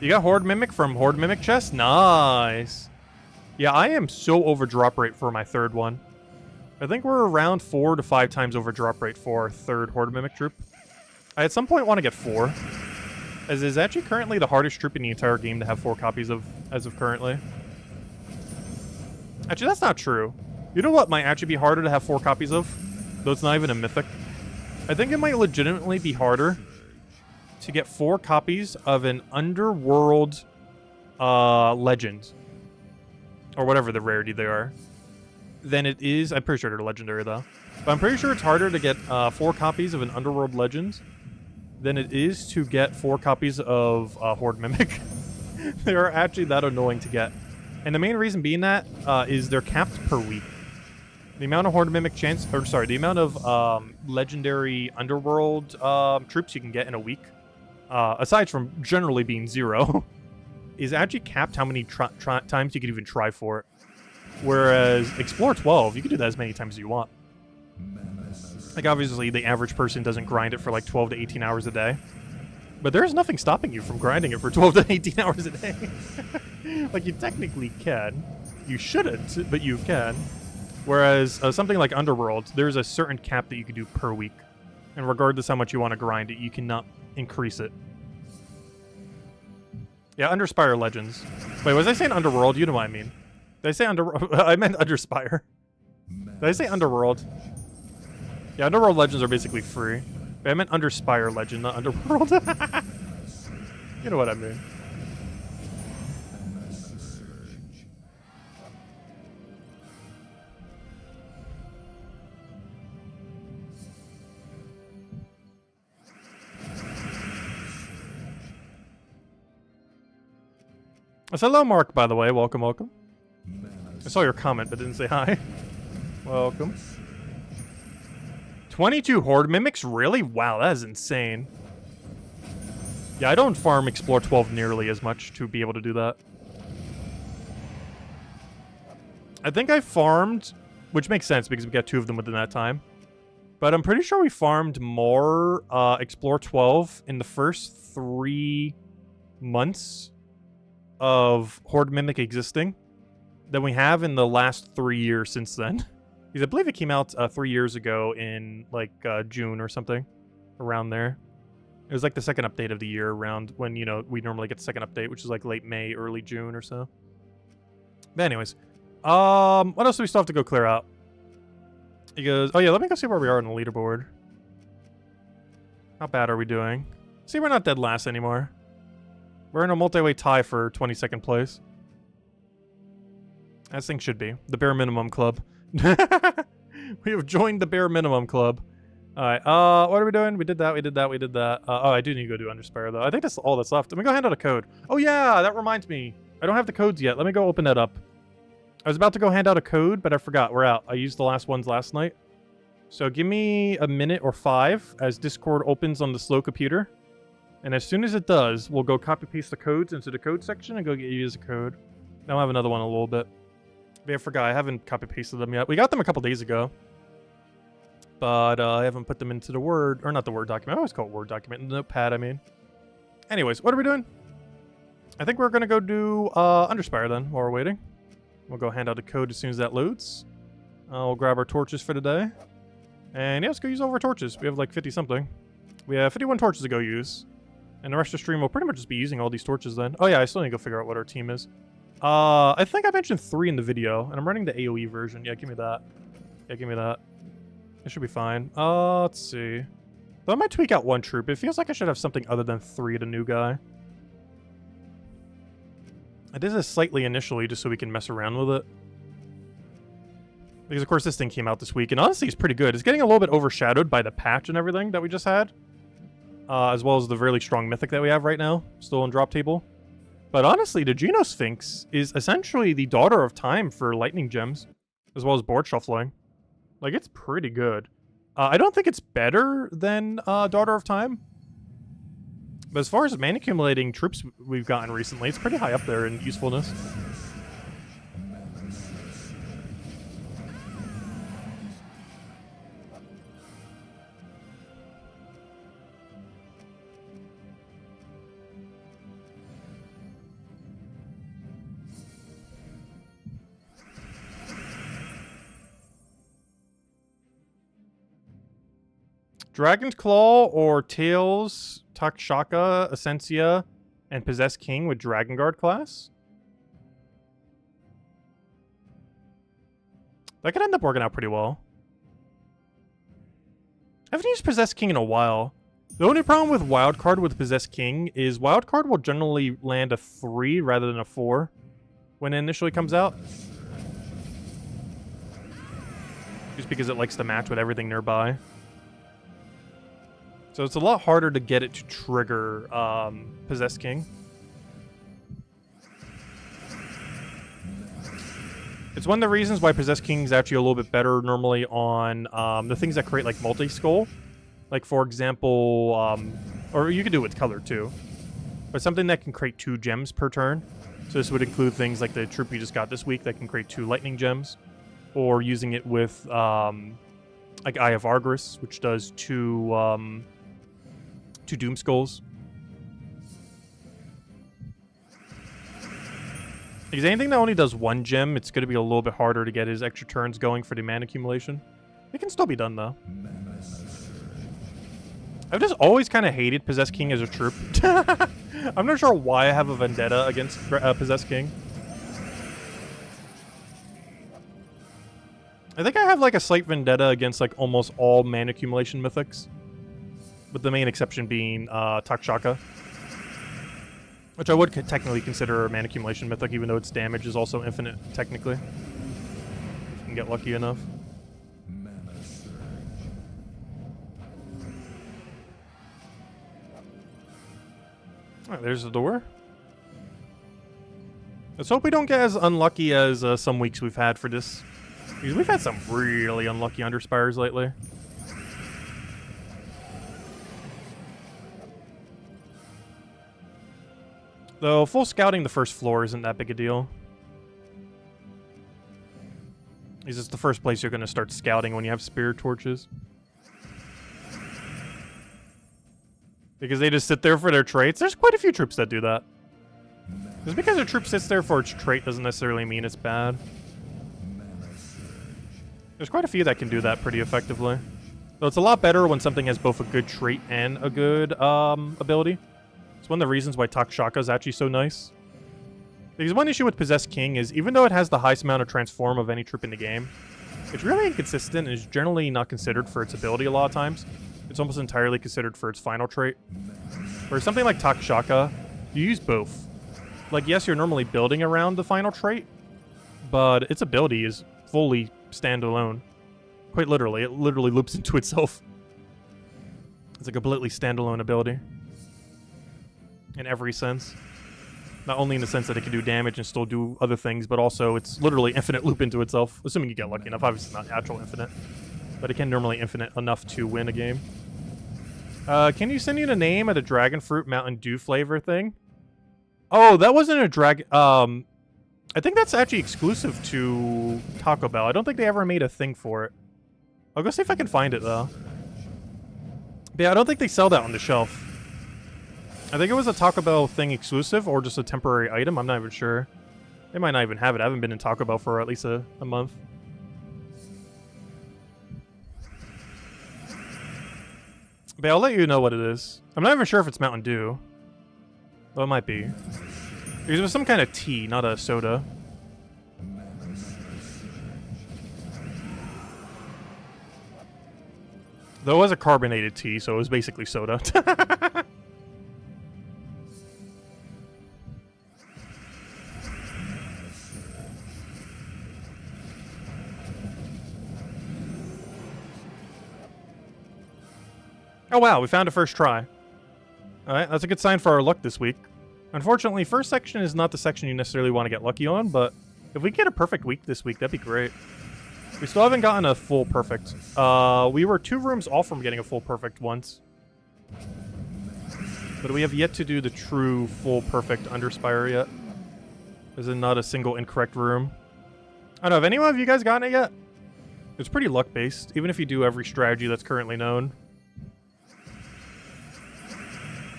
You got Horde Mimic from Horde Mimic chest? Nice. Yeah, I am so over drop rate for my 3rd one. I think we're around 4 to 5 times over drop rate for our 3rd Horde Mimic troop. I at some point want to get 4. As is actually currently the hardest troop in the entire game to have 4 copies of, as of currently. Actually, that's not true. You know what might actually be harder to have 4 copies of? Though it's not even a Mythic. I think it might legitimately be harder to get 4 copies of an Underworld Legend. Or whatever the rarity they are. Than it is... I'm pretty sure they're legendary, though. But I'm pretty sure it's harder to get 4 copies of an Underworld Legend than it is to get 4 copies of Horde Mimic. They are actually that annoying to get. And the main reason being that is they're capped per week. The amount of Horde Mimic chance, or sorry, the amount of legendary Underworld troops you can get in a week, aside from generally being 0, is actually capped how many times you can even try for it. Whereas Explore 12, you can do that as many times as you want. Like, obviously, the average person doesn't grind it for like 12 to 18 hours a day. But there's nothing stopping you from grinding it for 12 to 18 hours a day. Like, you technically can. You shouldn't, but you can. Whereas something like Underworld, there's a certain cap that you can do per week. And regardless how much you want to grind it, you cannot increase it. Yeah, Underspire Legends. Wait, was I saying Underworld? You know what I mean. Did I say I meant Underspire. Did I say Underworld? Yeah, Underworld Legends are basically free. But I meant Underspire Legend, not Underworld. You know what I mean. I said hello, Mark, by the way. Welcome, welcome. I saw your comment, but didn't say hi. Welcome. 22 Horde Mimics? Really? Wow, that is insane. Yeah, I don't farm Explore 12 nearly as much to be able to do that. I think I farmed, which makes sense because we got 2 of them within that time. But I'm pretty sure we farmed more Explore 12 in the first 3 months of Horde Mimic existing than we have in the last 3 years since then. Because I believe it came out 3 years ago in like June or something, around there. It was like the second update of the year, around when, you know, we normally get the second update, which is like late May, early June or so. But anyways, what else do we still have to go clear out? He goes, oh yeah, let me go see where we are on the leaderboard. How bad are we doing? See, we're not dead last anymore. We're in a multi-way tie for 22nd place. As things should be. The bare minimum club. We have joined the bare minimum club. Alright, what are we doing? We did that, we did that, we did that. Oh, I do need to go do Underspire, though. I think that's all that's left. Let me go hand out a code. Oh, yeah, that reminds me. I don't have the codes yet. Let me go open that up. I was about to go hand out a code, but I forgot. We're out. I used the last ones last night. So give me a minute or 5 as Discord opens on the slow computer. And as soon as it does, we'll go copy-paste the codes into the code section and go get you as a code. Now I have another one in a little bit. But I forgot. I haven't copy-pasted them yet. We got them a couple days ago. But I haven't put them into the Word, or not the Word document. I always call it Word document. The notepad, I mean. Anyways, what are we doing? I think we're going to go do Underspire then while we're waiting. We'll go hand out a code as soon as that loads. We'll grab our torches for today. And yeah, let's go use all of our torches. We have like 50-something. We have 51 torches to go use. And the rest of the stream will pretty much just be using all these torches then. Oh yeah, I still need to go figure out what our team is. I think I mentioned 3 in the video, and I'm running the AoE version. Yeah, give me that. Yeah, give me that. It should be fine. Let's see. Though I might tweak out 1 troop. It feels like I should have something other than 3 to new guy. I did this slightly initially just so we can mess around with it. Because, of course, this thing came out this week, and honestly, it's pretty good. It's getting a little bit overshadowed by the patch and everything that we just had. As well as the really strong Mythic that we have right now, still on drop table. But honestly, the Genosphinx is essentially the daughter of time for lightning gems, as well as board shuffling. Like, it's pretty good. I don't think it's better than Daughter of Time. But as far as mana accumulating troops we've gotten recently, it's pretty high up there in usefulness. Dragon's Claw or Tails, Takshaka, Essentia, and Possess King with Dragon Guard class? That could end up working out pretty well. I haven't used Possess King in a while. The only problem with Wildcard with Possess King is Wildcard will generally land a 3 rather than a 4 when it initially comes out. Just because it likes to match with everything nearby. So it's a lot harder to get it to trigger Possessed King. It's one of the reasons why Possessed King is actually a little bit better normally on the things that create like multi-skull. Like for example, or you could do it with color too. But something that can create 2 gems per turn. So this would include things like the troop you just got this week that can create 2 lightning gems. Or using it with like Eye of Argris, which does 2 Doom Skulls. Because anything that only does 1 gem, it's going to be a little bit harder to get his extra turns going for the mana accumulation. It can still be done though. I've just always kind of hated Possessed King as a troop. I'm not sure why I have a vendetta against Possessed King. I think I have like a slight vendetta against like almost all mana accumulation mythics. With the main exception being Takshaka. Which I would technically consider a mana accumulation mythic, even though its damage is also infinite, technically. If you can get lucky enough. Alright, there's the door. Let's hope we don't get as unlucky as some weeks we've had for this. Because we've had some really unlucky Underspires lately. Though full scouting the first floor isn't that big a deal. It's just the first place you're going to start scouting when you have spirit torches. Because they just sit there for their traits. There's quite a few troops that do that. Just because a troop sits there for its trait doesn't necessarily mean it's bad. There's quite a few that can do that pretty effectively. Though it's a lot better when something has both a good trait and a good ability. It's one of the reasons why Takshaka is actually so nice. Because one issue with Possessed King is, even though it has the highest amount of transform of any troop in the game, it's really inconsistent and is generally not considered for its ability a lot of times. It's almost entirely considered for its final trait. Whereas something like Takshaka, you use both. Like, yes, you're normally building around the final trait, but its ability is fully standalone. Quite literally, it literally loops into itself. It's a completely standalone ability. In every sense. Not only in the sense that it can do damage and still do other things, but also it's literally infinite loop into itself. Assuming you get lucky enough. Obviously not actual infinite. But it can normally infinite enough to win a game. Can you send you the name of the Dragon Fruit Mountain Dew flavor thing? Oh, that wasn't a drag... I think that's actually exclusive to Taco Bell. I don't think they ever made a thing for it. I'll go see if I can find it, though. But yeah, I don't think they sell that on the shelf. I think it was a Taco Bell thing exclusive, or just a temporary item. I'm not even sure. They might not even have it. I haven't been in Taco Bell for at least a month. But I'll let you know what it is. I'm not even sure if it's Mountain Dew. Though it might be. Because it was some kind of tea, not a soda. Though it was a carbonated tea, so it was basically soda. Oh wow, we found a first try. Alright, that's a good sign for our luck this week. Unfortunately, first section is not the section you necessarily want to get lucky on, but if we get a perfect week this week, that'd be great. We still haven't gotten a full perfect. We were 2 rooms off from getting a full perfect once. But we have yet to do the true full perfect Underspire yet. There's not a single incorrect room. I don't know, have anyone of you guys gotten it yet? It's pretty luck-based, even if you do every strategy that's currently known.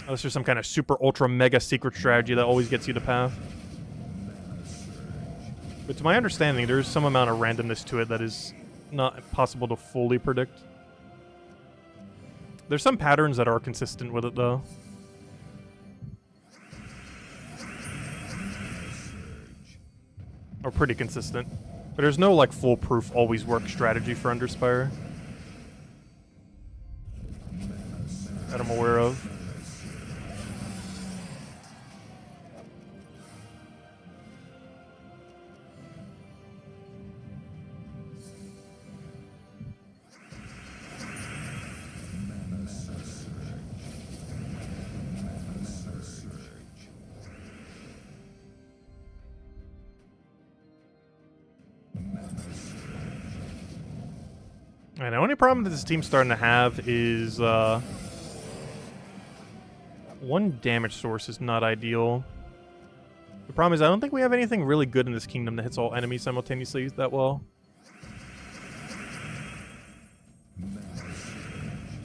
Unless there's some kind of super ultra mega secret strategy that always gets you the path. But to my understanding, there's some amount of randomness to it that is not possible to fully predict. There's some patterns that are consistent with it, though. Or pretty consistent. But there's no, like, foolproof always work strategy for Underspire that I'm aware of. And the only problem that this team's starting to have is one damage source is not ideal. The problem is I don't think we have anything really good in this kingdom that hits all enemies simultaneously that well.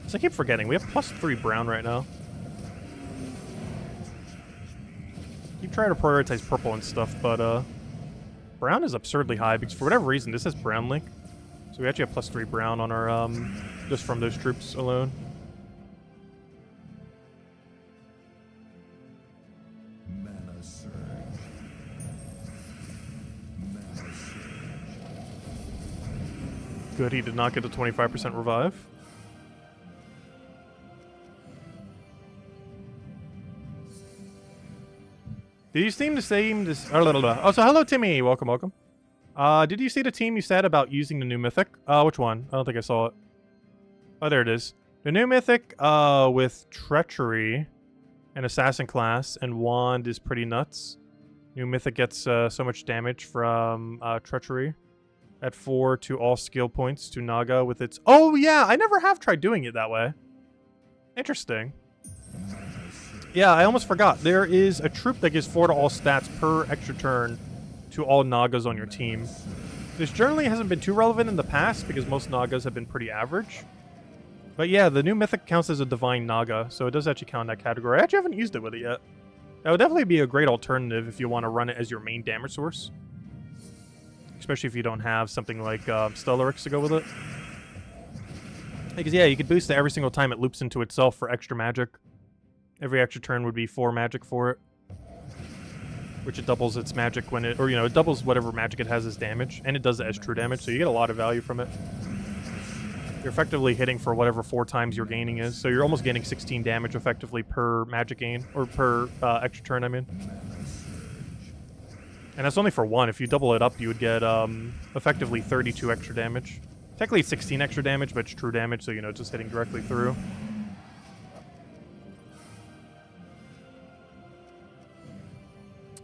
So I keep forgetting, we have +3 brown right now. Keep trying to prioritize purple and stuff, but brown is absurdly high because for whatever reason this has brown link. So we actually have +3 brown on our, just from those troops alone. Good, he did not get a 25% revive. Did you seem to say this? Oh, so hello, Timmy. Welcome, welcome. Did you see the team you said about using the new Mythic? Which one? I don't think I saw it. Oh, there it is. The new Mythic, with Treachery and Assassin class and Wand is pretty nuts. New Mythic gets so much damage from Treachery. At 4 to all skill points to Naga with its... Oh, yeah! I never have tried doing it that way. Interesting. Yeah, I almost forgot. There is a troop that gives 4 to all stats per extra turn to all Nagas on your team. This generally hasn't been too relevant in the past because most Nagas have been pretty average. But yeah, the new Mythic counts as a Divine Naga, so it does actually count in that category. I actually haven't used it with it yet. That would definitely be a great alternative if you want to run it as your main damage source. Especially if you don't have something like Stellarix to go with it. Because yeah, you could boost it every single time it loops into itself for extra magic. Every extra turn would be 4 magic for it. Which it doubles its magic when it... Or, you know, it doubles whatever magic it has as damage. And it does it as true damage, so you get a lot of value from it. You're effectively hitting for whatever 4 times your gaining is. So you're almost gaining 16 damage effectively per magic gain. Or per extra turn, I mean. And that's only for 1. If you double it up, you would get effectively 32 extra damage. Technically 16 extra damage, but it's true damage, so, you know, just hitting directly through.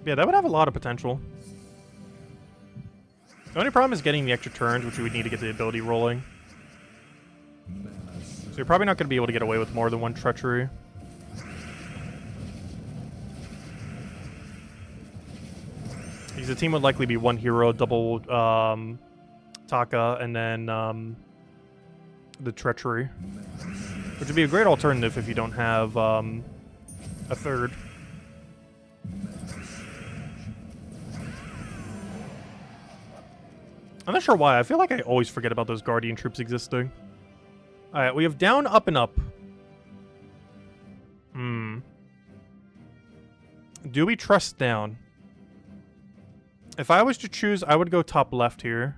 Yeah, that would have a lot of potential. The only problem is getting the extra turns, which we would need to get the ability rolling. So you're probably not going to be able to get away with more than 1 Treachery. Because the team would likely be 1 hero, double Taka, and then the Treachery. Which would be a great alternative if you don't have a third. I'm not sure why. I feel like I always forget about those Guardian troops existing. Alright, we have down, up, and up. Do we trust down? If I was to choose, I would go top left here.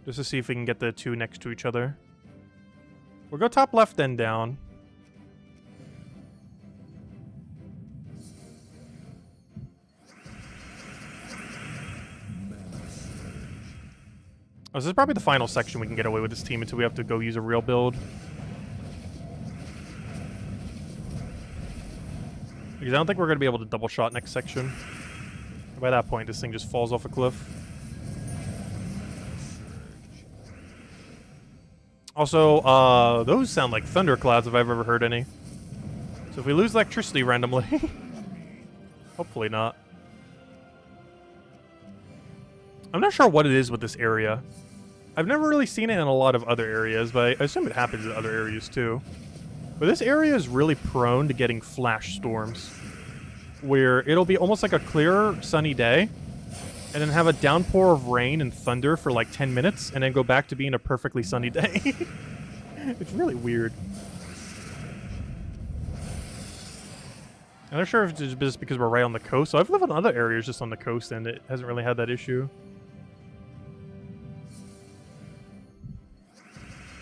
Just to see if we can get the 2 next to each other. We'll go top left, then down. Oh, this is probably the final section we can get away with this team until we have to go use a real build. Because I don't think we're going to be able to double shot next section. By that point, this thing just falls off a cliff. Also, those sound like thunderclouds if I've ever heard any. So if we lose electricity randomly... Hopefully not. I'm not sure what it is with this area. I've never really seen it in a lot of other areas, but I assume it happens in other areas too. But this area is really prone to getting flash storms. Where it'll be almost like a clear, sunny day, and then have a downpour of rain and thunder for like 10 minutes, and then go back to being a perfectly sunny day. It's really weird. I'm not sure if it's just because we're right on the coast. So I've lived in other areas just on the coast, and it hasn't really had that issue.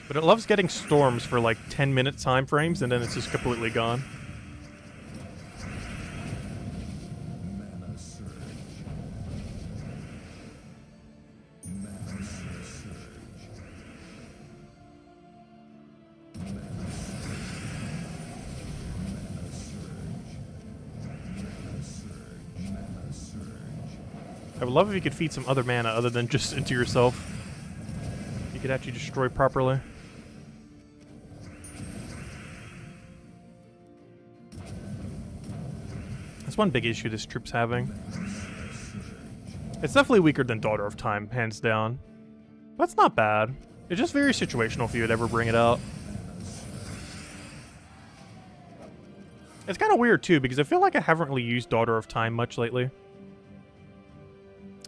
But it loves getting storms for like 10-minute time frames, and then it's just completely gone. I would love if you could feed some other mana other than just into yourself. You could actually destroy properly. That's one big issue this troop's having. It's definitely weaker than Daughter of Time, hands down. That's not bad. It's just very situational if you would ever bring it out. It's kind of weird, too, because I feel like I haven't really used Daughter of Time much lately.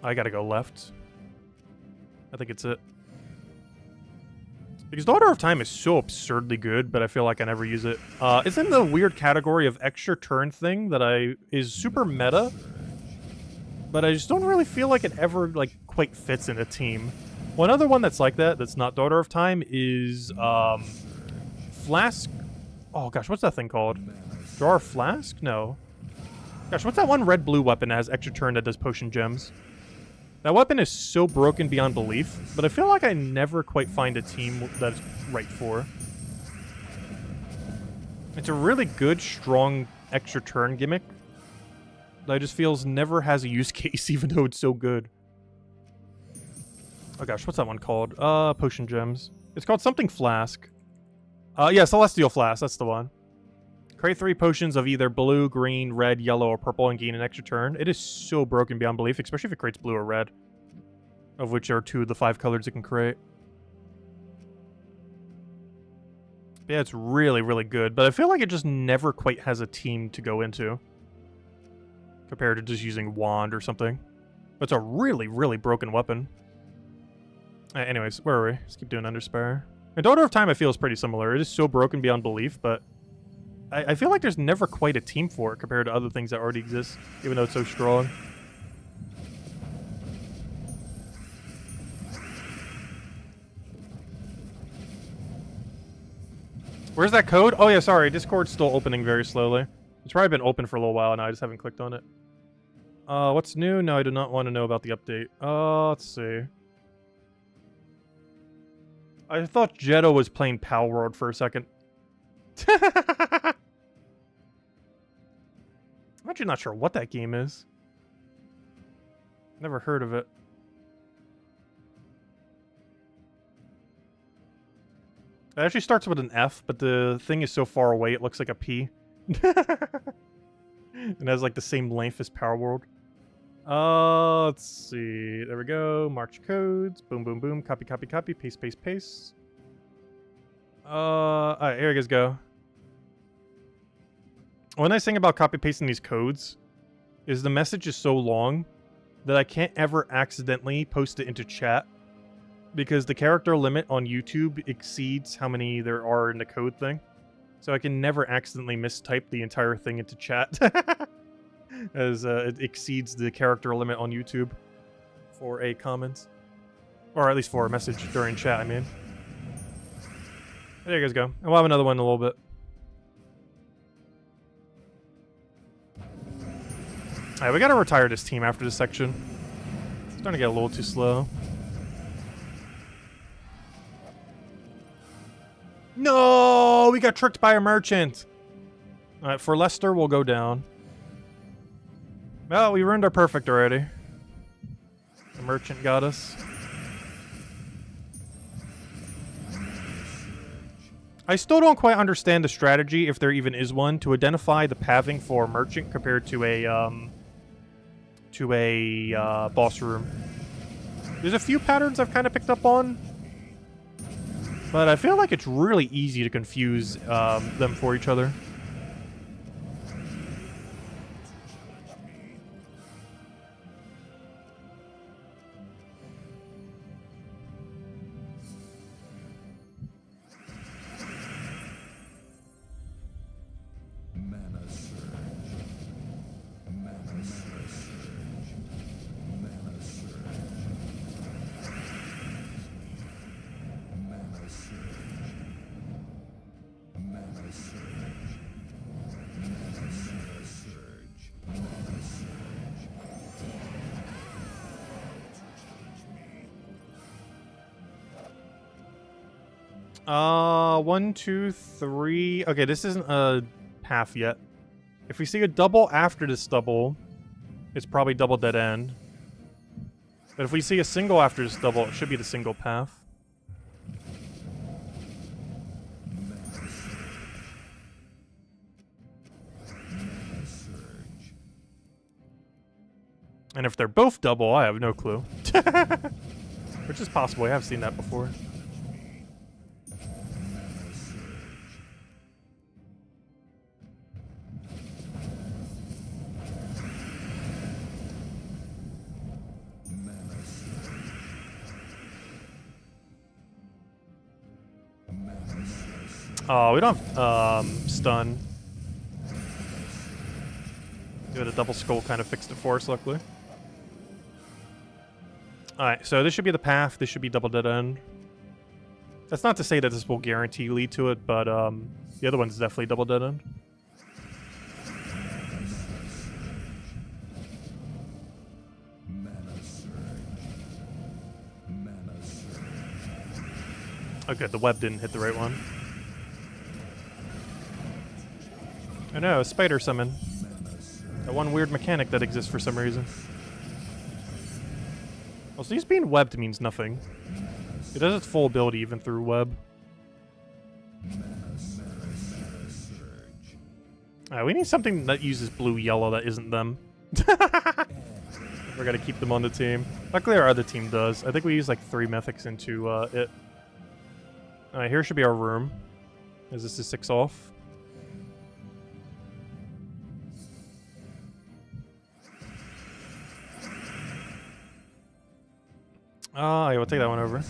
I gotta go left. I think it's it. Because Daughter of Time is so absurdly good, but I feel like I never use it. It's in the weird category of extra turn thing that is super meta, but I just don't really feel like it ever, like, quite fits in a team. One other one that's like that, that's not Daughter of Time, is, Flask... Oh, gosh, what's that thing called? Drawer Flask? No. Gosh, what's that one red-blue weapon that has extra turn that does potion gems? That weapon is so broken beyond belief, but I feel like I never quite find a team that's right for. It's a really good, strong extra turn gimmick that I just feels never has a use case, even though it's so good. Oh gosh, what's that one called? Potion gems. It's called something Flask. Yeah, Celestial Flask, that's the one. Create 3 potions of either blue, green, red, yellow, or purple and gain an extra turn. It is so broken beyond belief, especially if it creates blue or red. Of which are 2 of the 5 colors it can create. Yeah, it's really, really good, but I feel like it just never quite has a team to go into. Compared to just using Wand or something. It's a really, really broken weapon. Anyways, where are we? Let's keep doing Underspire. And Daughter of Time I feel is pretty similar. It is so broken beyond belief, but I feel like there's never quite a team for it compared to other things that already exist, even though it's so strong. Where's that code? Oh yeah, sorry, Discord's still opening very slowly. It's probably been open for a little while now, I just haven't clicked on it. What's new? No, I do not want to know about the update. Let's see. I thought Jetto was playing Pal World for a second. I'm actually not sure what that game is. Never heard of it. It actually starts with an F, but the thing is so far away it looks like a P. And has like the same length as Power World. Let's see. There we go. March codes. Boom, boom, boom. Copy, copy, copy. Paste, paste, paste. Alright, here you guys go. One nice thing about copy pasting these codes is the message is so long that I can't ever accidentally post it into chat because the character limit on YouTube exceeds how many there are in the code thing. So I can never accidentally mistype the entire thing into chat as it exceeds the character limit on YouTube for a comment. Or at least for a message during chat, I mean. There you guys go. And we'll have another one in a little bit. Alright, we gotta retire this team after this section. It's starting to get a little too slow. No! We got tricked by a merchant! Alright, for Leicester, we'll go down. Well, we ruined our perfect already. The merchant got us. I still don't quite understand the strategy, if there even is one, to identify the pathing for a merchant compared to a boss room. There's a few patterns I've kind of picked up on, but I feel like it's really easy to confuse them for each other. One, two, three. Okay, this isn't a path yet. If we see a double after this double, it's probably double dead end. But if we see a single after this double, it should be the single path. And if they're both double, I have no clue. Which is possible. I have seen that before. Oh, we don't have stun. Give it a double skull, kind of fixed it for us, luckily. Alright, so this should be the path. This should be double dead end. That's not to say that this will guarantee lead to it, but the other one's definitely double dead end. Oh good, the web didn't hit the right one. Oh no, spider summon. That one weird mechanic that exists for some reason. Also, these being webbed means nothing. It does its full ability even through web. Alright, we need something that uses blue-yellow that isn't them. We're gonna keep them on the team. Luckily our other team does. I think we use like 3 mythics into it. Alright, here should be our room. As this is 6 off. Oh, yeah, we'll take that one over.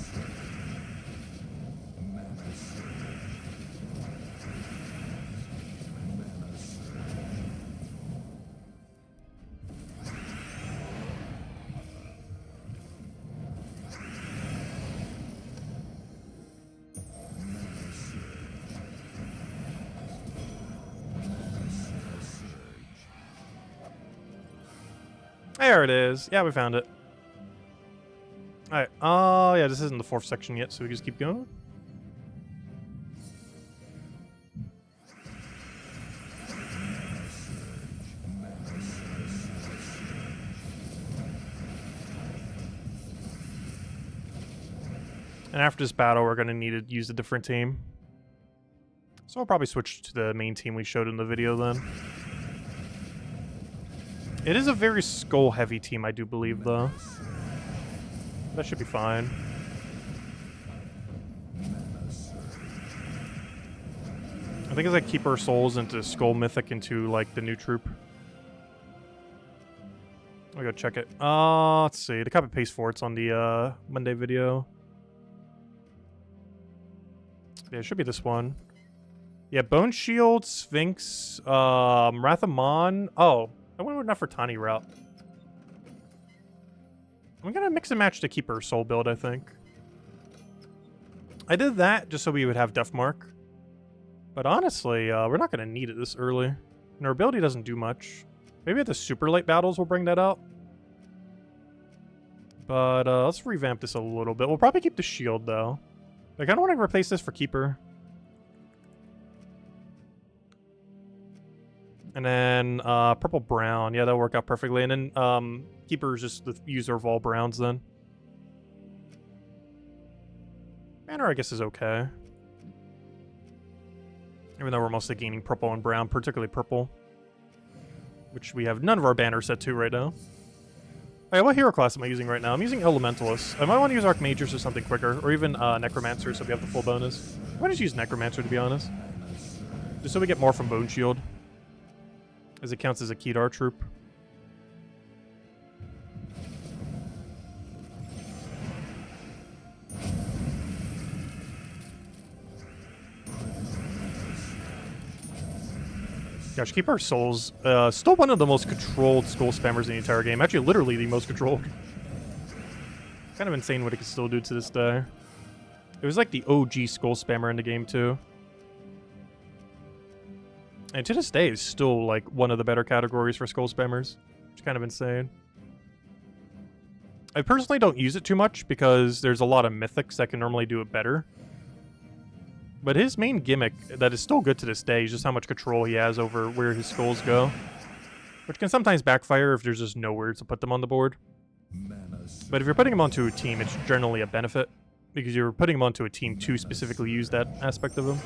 There it is. Yeah, we found it. Alright, oh yeah, this isn't the 4th section yet, so we just keep going. And after this battle, we're going to need to use a different team. So I'll probably switch to the main team we showed in the video then. It is a very skull-heavy team, I do believe, though. That should be fine. I think as I keep our souls into Skull Mythic into, like, the new troop. I'll go check it. Let's see. The copy paste for it's on the Monday video. Yeah, it should be this one. Yeah, Bone Shield, Sphinx, Wrath of Mon. Oh, I went with Nefertani route. I'm gonna mix and match to keep her soul build, I think. I did that just so we would have Death Mark. But honestly, we're not gonna need it this early. And our ability doesn't do much. Maybe at the super late battles we'll bring that out. But let's revamp this a little bit. We'll probably keep the shield, though. I kind of want to replace this for Keeper. And then purple brown. Yeah, that'll work out perfectly. And then Keeper is just the user of all browns then. Banner, I guess, is okay. Even though we're mostly gaining purple and brown, particularly purple. Which we have none of our banners set to right now. Alright, what hero class am I using right now? I'm using Elementalist. I might want to use Archmages or something quicker. Or even Necromancer so we have the full bonus. I might just use Necromancer, to be honest. Just so we get more from Bone Shield. As it counts as a key to our troop. Gosh, keep our souls. Still one of the most controlled skull spammers in the entire game. Actually, literally the most controlled. Kind of insane what it can still do to this day. It was like the OG skull spammer in the game, too. And to this day, it's still like one of the better categories for skull spammers. Which is kind of insane. I personally don't use it too much because there's a lot of mythics that can normally do it better. But his main gimmick that is still good to this day is just how much control he has over where his skulls go. Which can sometimes backfire if there's just nowhere to put them on the board. But if you're putting them onto a team, it's generally a benefit. Because you're putting them onto a team to specifically use that aspect of them.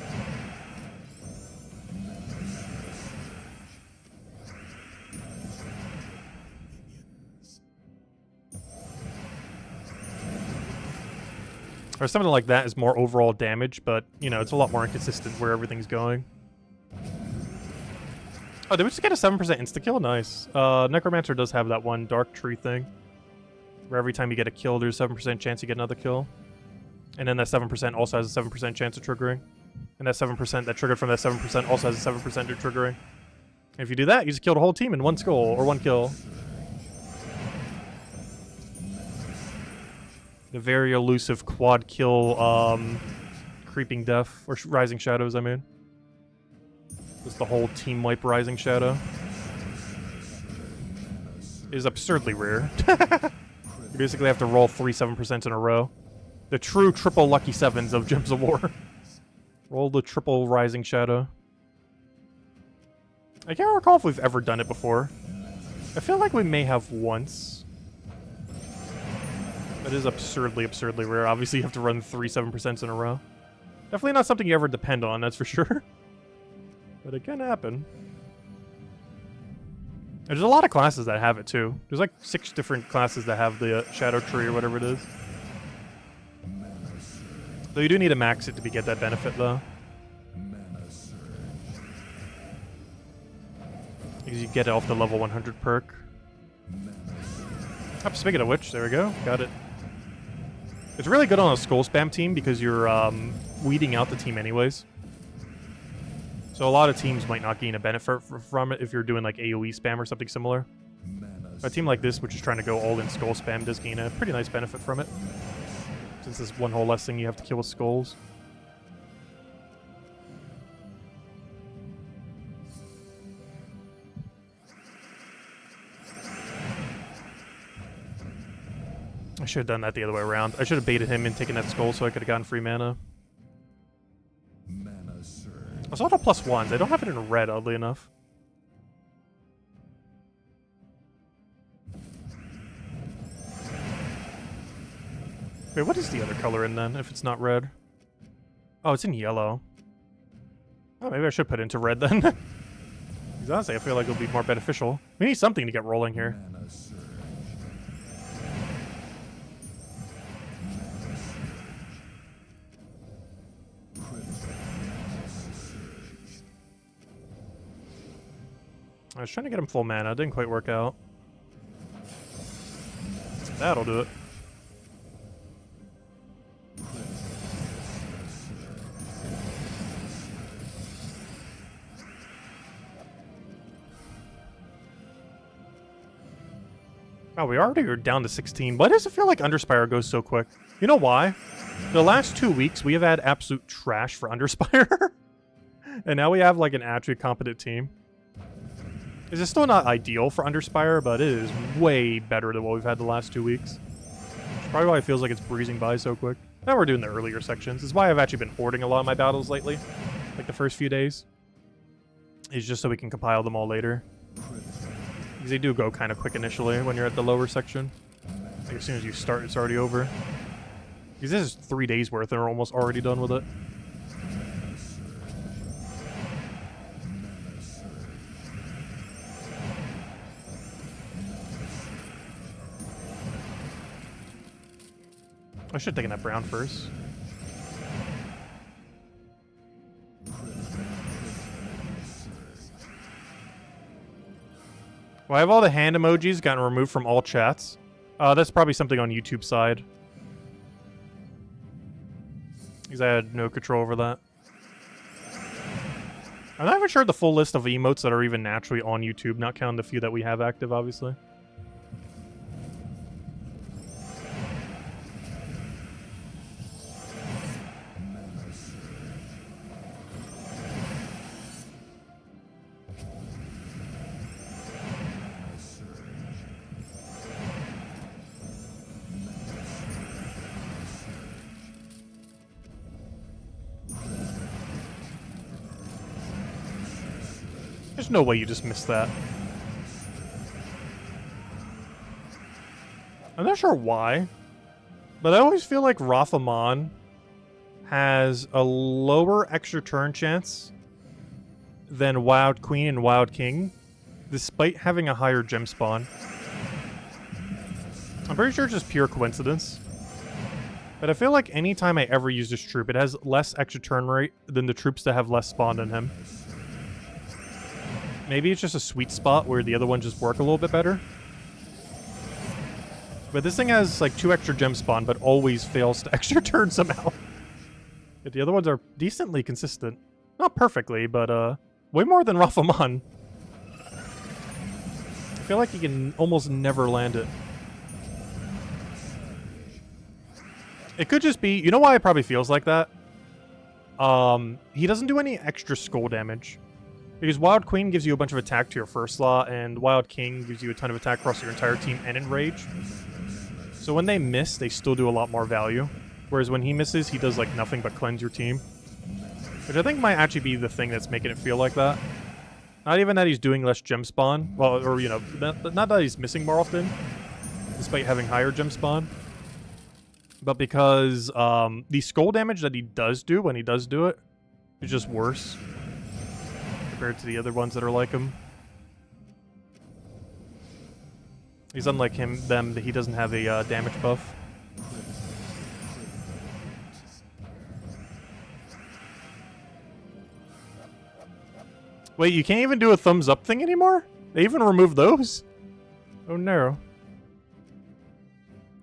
Or something like that is more overall damage, but, you know, it's a lot more inconsistent where everything's going. Oh, did we just get a 7% insta-kill? Nice. Necromancer does have that one dark tree thing, where every time you get a kill, there's a 7% chance you get another kill. And then that 7% also has a 7% chance of triggering. And that 7% that triggered from that 7% also has a 7% of triggering. And if you do that, you just killed a whole team in one skull, or one kill. The very elusive quad kill, Creeping Death, or Rising Shadows, I mean. Just the whole team wipe Rising Shadow. It is absurdly rare. You basically have to roll 3 7% in a row. The true triple lucky 7s of Gems of War. Roll the triple Rising Shadow. I can't recall if we've ever done it before. I feel like we may have once. That is absurdly, absurdly rare. Obviously, you have to run 3 7% in a row. Definitely not something you ever depend on, that's for sure. But it can happen. There's a lot of classes that have it, too. There's like 6 different classes that have the Shadow Tree or whatever it is. Though you do need to max it to get that benefit, though. Because you get it off the level 100 perk. Oh, speaking of which, there we go. Got it. It's really good on a skull spam team because you're weeding out the team anyways. So a lot of teams might not gain a benefit from it if you're doing like AoE spam or something similar. A team like this, which is trying to go all in skull spam, does gain a pretty nice benefit from it. Since there's one whole less thing you have to kill with skulls. I should have done that the other way around. I should have baited him and taken that skull so I could have gotten free mana. I saw the +1s. I don't have it in red, oddly enough. Wait, what is the other color in then, if it's not red? Oh, it's in yellow. Oh, maybe I should put it into red then. Because honestly, I feel like it'll be more beneficial. We need something to get rolling here. I was trying to get him full mana. It didn't quite work out. That'll do it. Oh, we already are down to 16. Why does it feel like Underspire goes so quick? You know why? The last 2 weeks, we have had absolute trash for Underspire. And now we have, like, an actually competent team. It's still not ideal for Underspire, but it is way better than what we've had the last 2 weeks. It's probably why it feels like it's breezing by so quick. Now we're doing the earlier sections. This is why I've actually been hoarding a lot of my battles lately. Like, the first few days. It's just so we can compile them all later. Because they do go kind of quick initially when you're at the lower section. Like as soon as you start, it's already over. Because this is 3 days worth and we're almost already done with it. I should have taken that brown first. Why have all the hand emojis gotten removed from all chats? That's probably something on YouTube side. Because I had no control over that. I'm not even sure the full list of emotes that are even naturally on YouTube, not counting the few that we have active, obviously. There's no way you just missed that. I'm not sure why, but I always feel like Rathamon has a lower extra turn chance than Wild Queen and Wild King, despite having a higher gem spawn. I'm pretty sure it's just pure coincidence. But I feel like anytime I ever use this troop, it has less extra turn rate than the troops that have less spawn in him. Maybe it's just a sweet spot where the other ones just work a little bit better. But this thing has like 2 extra gem spawn, but always fails to extra turn somehow. But the other ones are decently consistent. Not perfectly, but way more than Rafaman. I feel like he can almost never land it. It could just be... You know why it probably feels like that? He doesn't do any extra skull damage. Because Wild Queen gives you a bunch of attack to your first slot, and Wild King gives you a ton of attack across your entire team and Enrage. So when they miss, they still do a lot more value. Whereas when he misses, he does like nothing but cleanse your team. Which I think might actually be the thing that's making it feel like that. Not even that he's doing less gem spawn. Well, or, you know, not that he's missing more often, despite having higher gem spawn. But because the skull damage that he does do when he does do it is just worse compared to the other ones that are like him. He's unlike them, that he doesn't have a damage buff. Wait, you can't even do a thumbs up thing anymore? They even removed those? Oh no.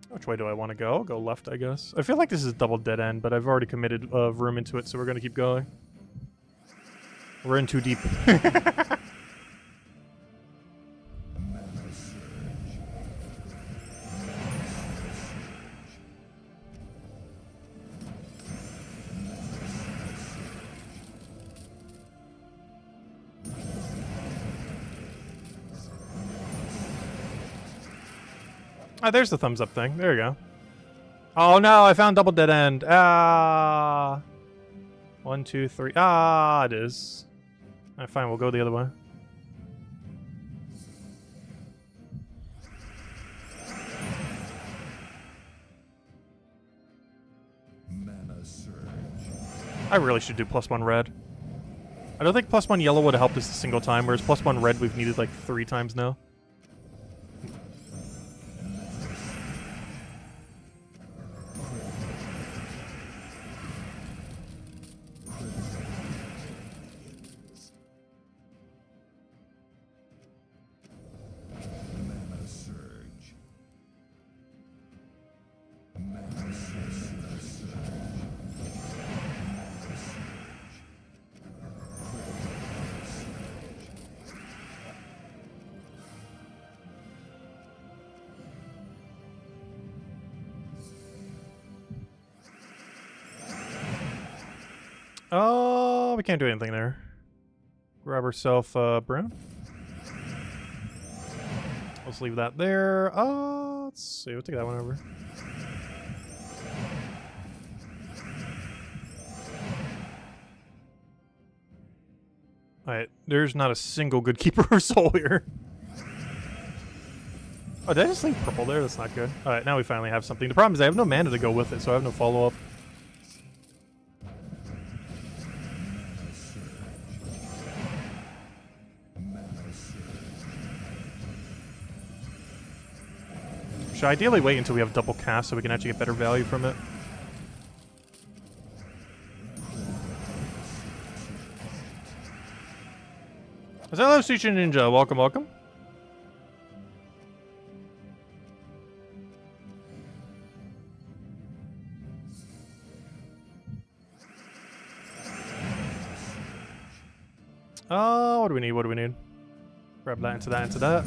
Which way do I want to go? I'll go left, I guess. I feel like this is a double dead end, but I've already committed room into it, so we're going to keep going. We're in too deep. Ah, there's the thumbs up thing. There you go. Oh no, I found double dead end. Ah. 1, 2, 3. Ah, it is. Alright, fine, we'll go the other way. Mana surge. I really should do +1 red. I don't think +1 yellow would have helped us a single time, whereas +1 red we've needed like 3 times now. Oh, we can't do anything there. Grab herself Brown. Let's leave that there. Let's see. We'll take that one over. Alright, there's not a single good keeper or soul here. Oh, did I just leave purple there? That's not good. Alright, now we finally have something. The problem is I have no mana to go with it, so I have no follow-up. Should ideally wait until we have double cast so we can actually get better value from it. Hello, Sushi Ninja. Welcome, welcome. What do we need? What do we need? Grab that into that into that.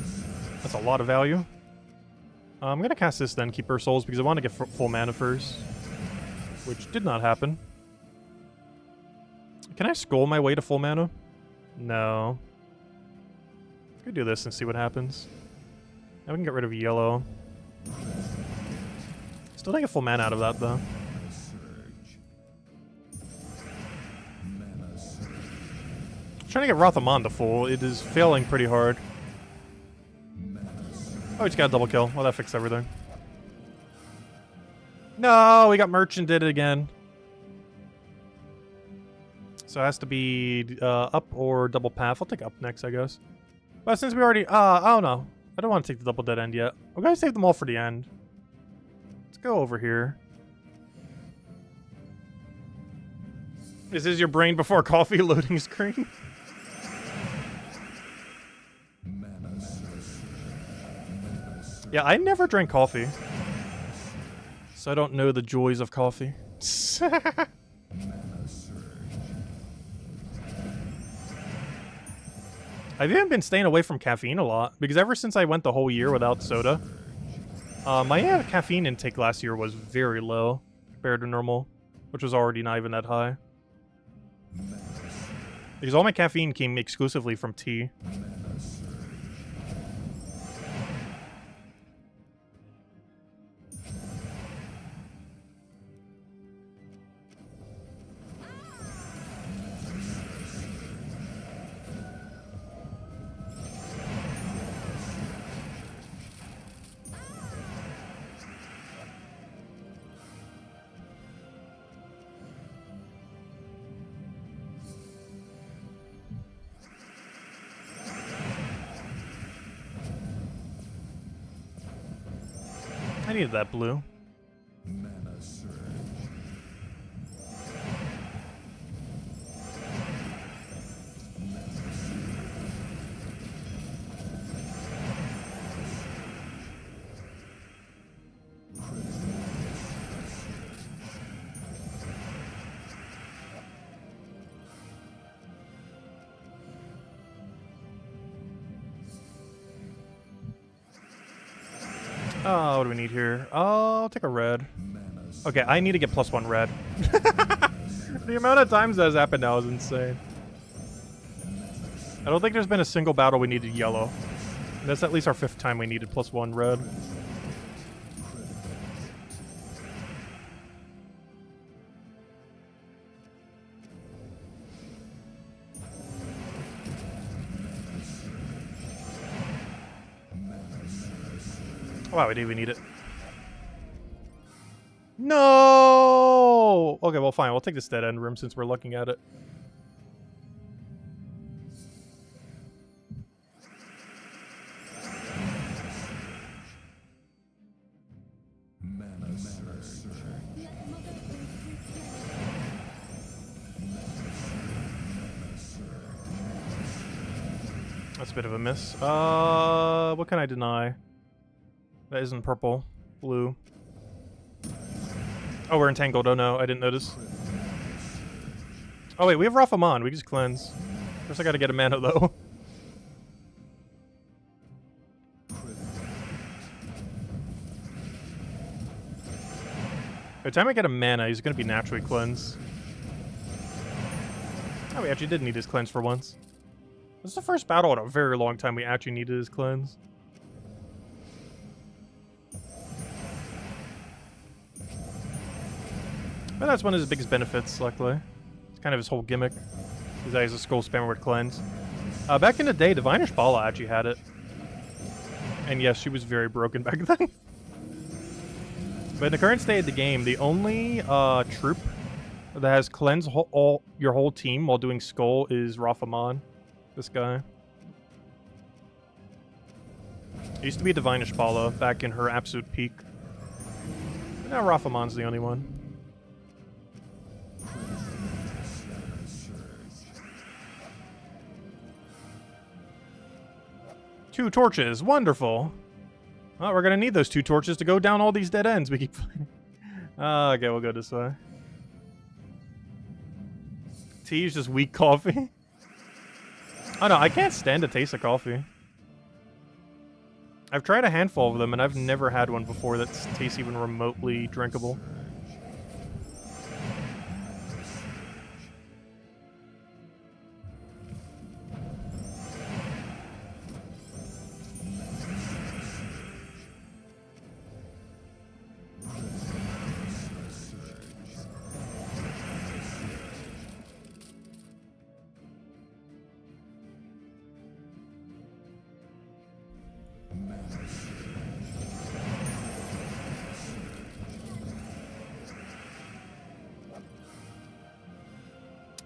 That's a lot of value. I'm going to cast this then, Keeper of Souls, because I want to get full mana first. Which did not happen. Can I skull my way to full mana? No. Could do this and see what happens. Now we can get rid of yellow. Still don't get full mana out of that, though. Trying to get Rothamon to full. It is failing pretty hard. Oh, we just got a double kill. Well, that fixed everything. No, we got merchanted again. So it has to be up or double path. I'll take up next, I guess. But since we already... I don't know. I don't want to take the double dead end yet. We're going to save them all for the end. Let's go over here. Is this your brain before coffee loading screen? Mana surge. Yeah, I never drank coffee. So I don't know the joys of coffee. Mana surge. I've even been staying away from caffeine a lot, because ever since I went the whole year without soda, my caffeine intake last year was very low compared to normal, which was already not even that high. Because all my caffeine came exclusively from tea. Mana surge. I needed that blue. Mana surge. Oh, what do we need here? Oh, I'll take a red. Mana surge. Okay, I need to get +1 red. The amount of times that has happened now is insane. I don't think there's been a single battle we needed yellow. That's at least our 5th time we needed +1 red. Oh, wow, we didn't even need it. No! Okay, well, fine. We'll take this dead end room since we're looking at it. Mana surge. That's a bit of a miss. What can I deny? That isn't purple. Blue. Oh, we're entangled. Oh no, I didn't notice. Oh wait, we have Rafamon. We can just cleanse. First I gotta get a mana though. By the time I get a mana, he's gonna be naturally cleansed. Oh, we actually did need his cleanse for once. This is the first battle in a very long time we actually needed his cleanse. But that's one of his biggest benefits, luckily. It's kind of his whole gimmick. Is that he's a skull spammer with cleanse. Back in the day, Divinish Bala actually had it. And yes, she was very broken back then. But in the current state of the game, the only troop that has cleansed your whole team while doing skull is Rafamon. This guy. It used to be Divinish Bala back in her absolute peak. But now Rafamon's the only one. Two torches, wonderful. Well, we're gonna need those 2 torches to go down all these dead ends we keep finding. Okay, we'll go this way. Tea is just weak coffee. Oh no, I can't stand the taste of coffee. I've tried a handful of them and I've never had one before that tastes even remotely drinkable.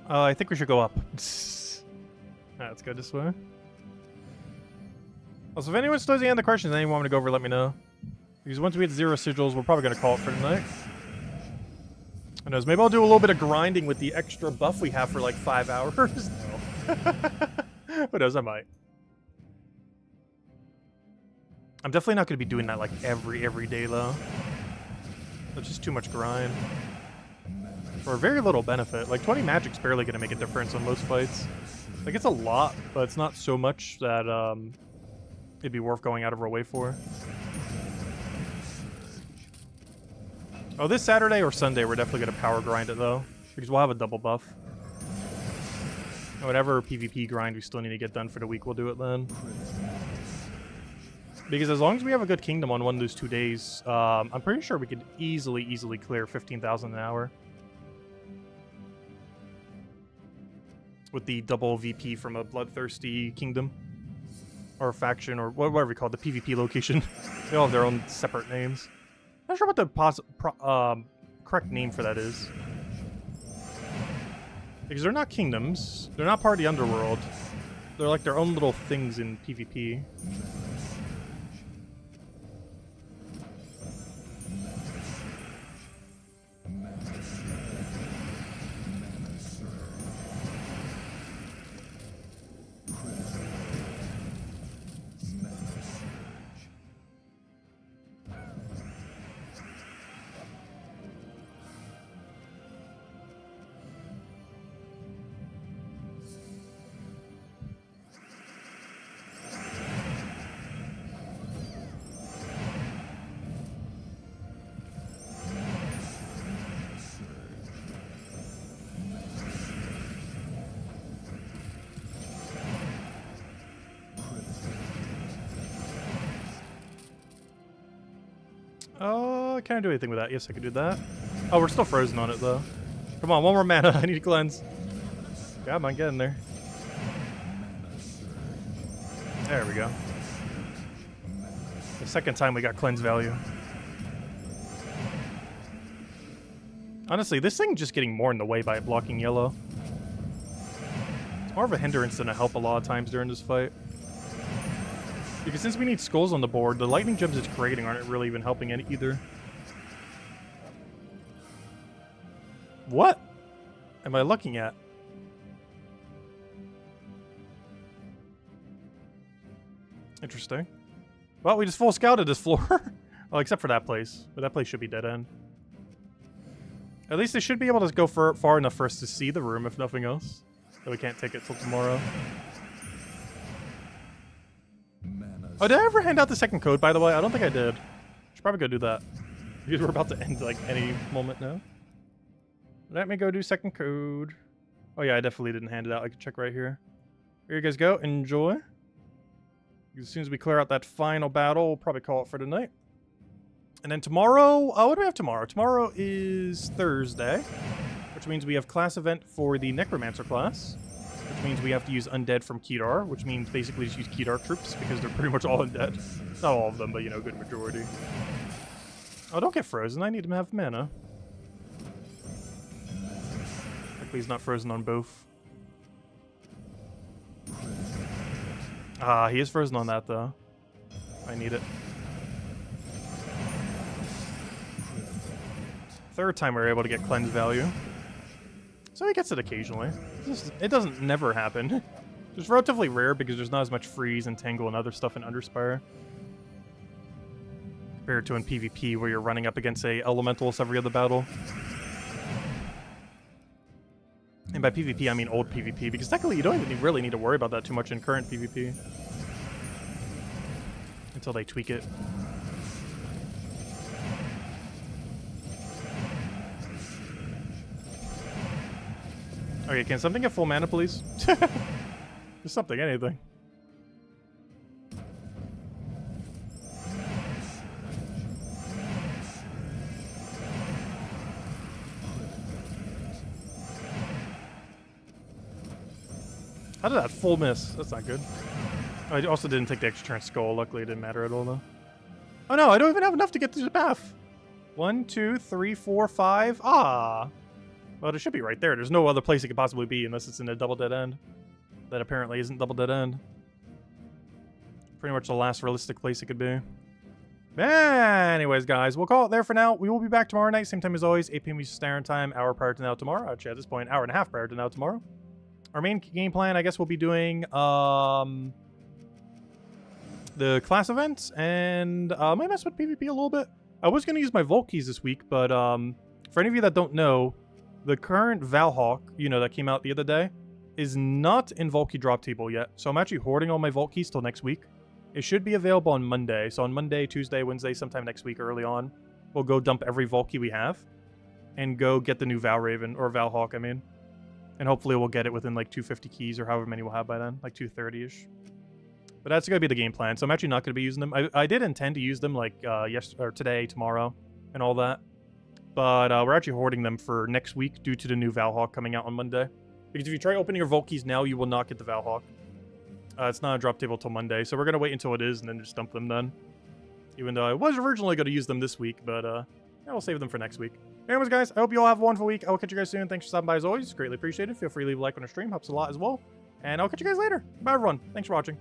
I think we should go up. Let's go this way. Also, if anyone still has any other questions that you want me to go over, let me know. Because once we hit 0 sigils, we're probably going to call it for tonight. Who knows? Maybe I'll do a little bit of grinding with the extra buff we have for like 5 hours. No. Who knows? I might. I'm definitely not going to be doing that like every day though. That's just too much grind. For very little benefit. Like 20 magic's barely going to make a difference on most fights. Like it's a lot, but it's not so much that it'd be worth going out of our way for. Oh, this Saturday or Sunday, we're definitely going to power grind it, though. Because we'll have a double buff. And whatever PvP grind we still need to get done for the week, we'll do it then. Because as long as we have a good kingdom on one of those 2 days, I'm pretty sure we could easily clear 15,000 an hour. With the double VP from a bloodthirsty kingdom. Or faction, or whatever we call it, the PvP location. They all have their own separate names. Not sure what the correct name for that is. Because they're not kingdoms. They're not part of the underworld. They're like their own little things in PvP. Can I do anything with that? Yes, I can do that. Oh, we're still frozen on it, though. Come on, one more mana. I need to cleanse. Come on, get in there. There we go. The second time we got cleanse value. Honestly, this thing just getting more in the way by blocking yellow. It's more of a hindrance than a help a lot of times during this fight. Because since we need skulls on the board, the lightning gems it's creating aren't really even helping any either. What am I looking at? Interesting. Well, we just full scouted this floor. Well, except for that place. But that place should be dead end. At least they should be able to go far enough for us to see the room, if nothing else. So we can't take it till tomorrow. Oh, did I ever hand out the second code, by the way? I don't think I did. Should probably go do that. Because we're about to end, like, any moment now. Let me go do second code. Oh, yeah, I definitely didn't hand it out. I can check right here. Here you guys go. Enjoy. As soon as we clear out that final battle, we'll probably call it for tonight. And then tomorrow... Oh, what do we have tomorrow? Tomorrow is Thursday. Which means we have class event for the Necromancer class. Which means we have to use Undead from Kedar. Which means basically just use Kedar troops. Because they're pretty much all Undead. Not all of them, but, you know, good majority. Oh, don't get frozen. I need to have mana. Luckily he's not frozen on both. Ah, he is frozen on that, though. I need it. Third time we were able to get cleanse value. So he gets it occasionally. It doesn't never happen. It's relatively rare because there's not as much freeze and tangle and other stuff in Underspire. Compared to in PvP where you're running up against a elementalist every other battle. And by PvP I mean old PvP, because technically you don't even really need to worry about that too much in current PvP. Until they tweak it. Okay, can something get full mana, please? Just something, anything. How did that full miss? That's not good. I also didn't take the extra turn skull. Luckily, it didn't matter at all, though. Oh no, I don't even have enough to get through the path. 1, 2, 3, 4, 5. Ah. Well, it should be right there. There's no other place it could possibly be unless it's in a double dead end. That apparently isn't double dead end. Pretty much the last realistic place it could be. Anyways, guys, we'll call it there for now. We will be back tomorrow night, same time as always, 8 p.m. Eastern Standard Time, hour prior to now tomorrow. Actually, at this point, hour and a half prior to now tomorrow. Our main game plan, I guess, we'll be doing the class events, and I might mess with PvP a little bit. I was going to use my Vault keys this week, but for any of you that don't know, the current Valhawk, that came out the other day, is not in Vault key drop table yet. So I'm actually hoarding all my Vault keys till next week. It should be available on Monday. So on Monday, Tuesday, Wednesday, sometime next week early on, we'll go dump every Vault key we have and go get the new Valraven, or Valhawk, I mean. And hopefully we'll get it within like 250 keys or however many we'll have by then, like 230-ish. But that's going to be the game plan. So I'm actually not going to be using them. I did intend to use them like today, tomorrow, and all that. But we're actually hoarding them for next week due to the new Valhawk coming out on Monday. Because if you try opening your Vault keys now, you will not get the Valhawk. It's not a drop table till Monday, so we're going to wait until it is and then just dump them then. Even though I was originally going to use them this week, but yeah, we'll save them for next week. Anyways, guys, I hope you all have a wonderful week. I will catch you guys soon. Thanks for stopping by as always. Greatly appreciated. Feel free to leave a like on the stream. Helps a lot as well. And I'll catch you guys later. Bye, everyone. Thanks for watching.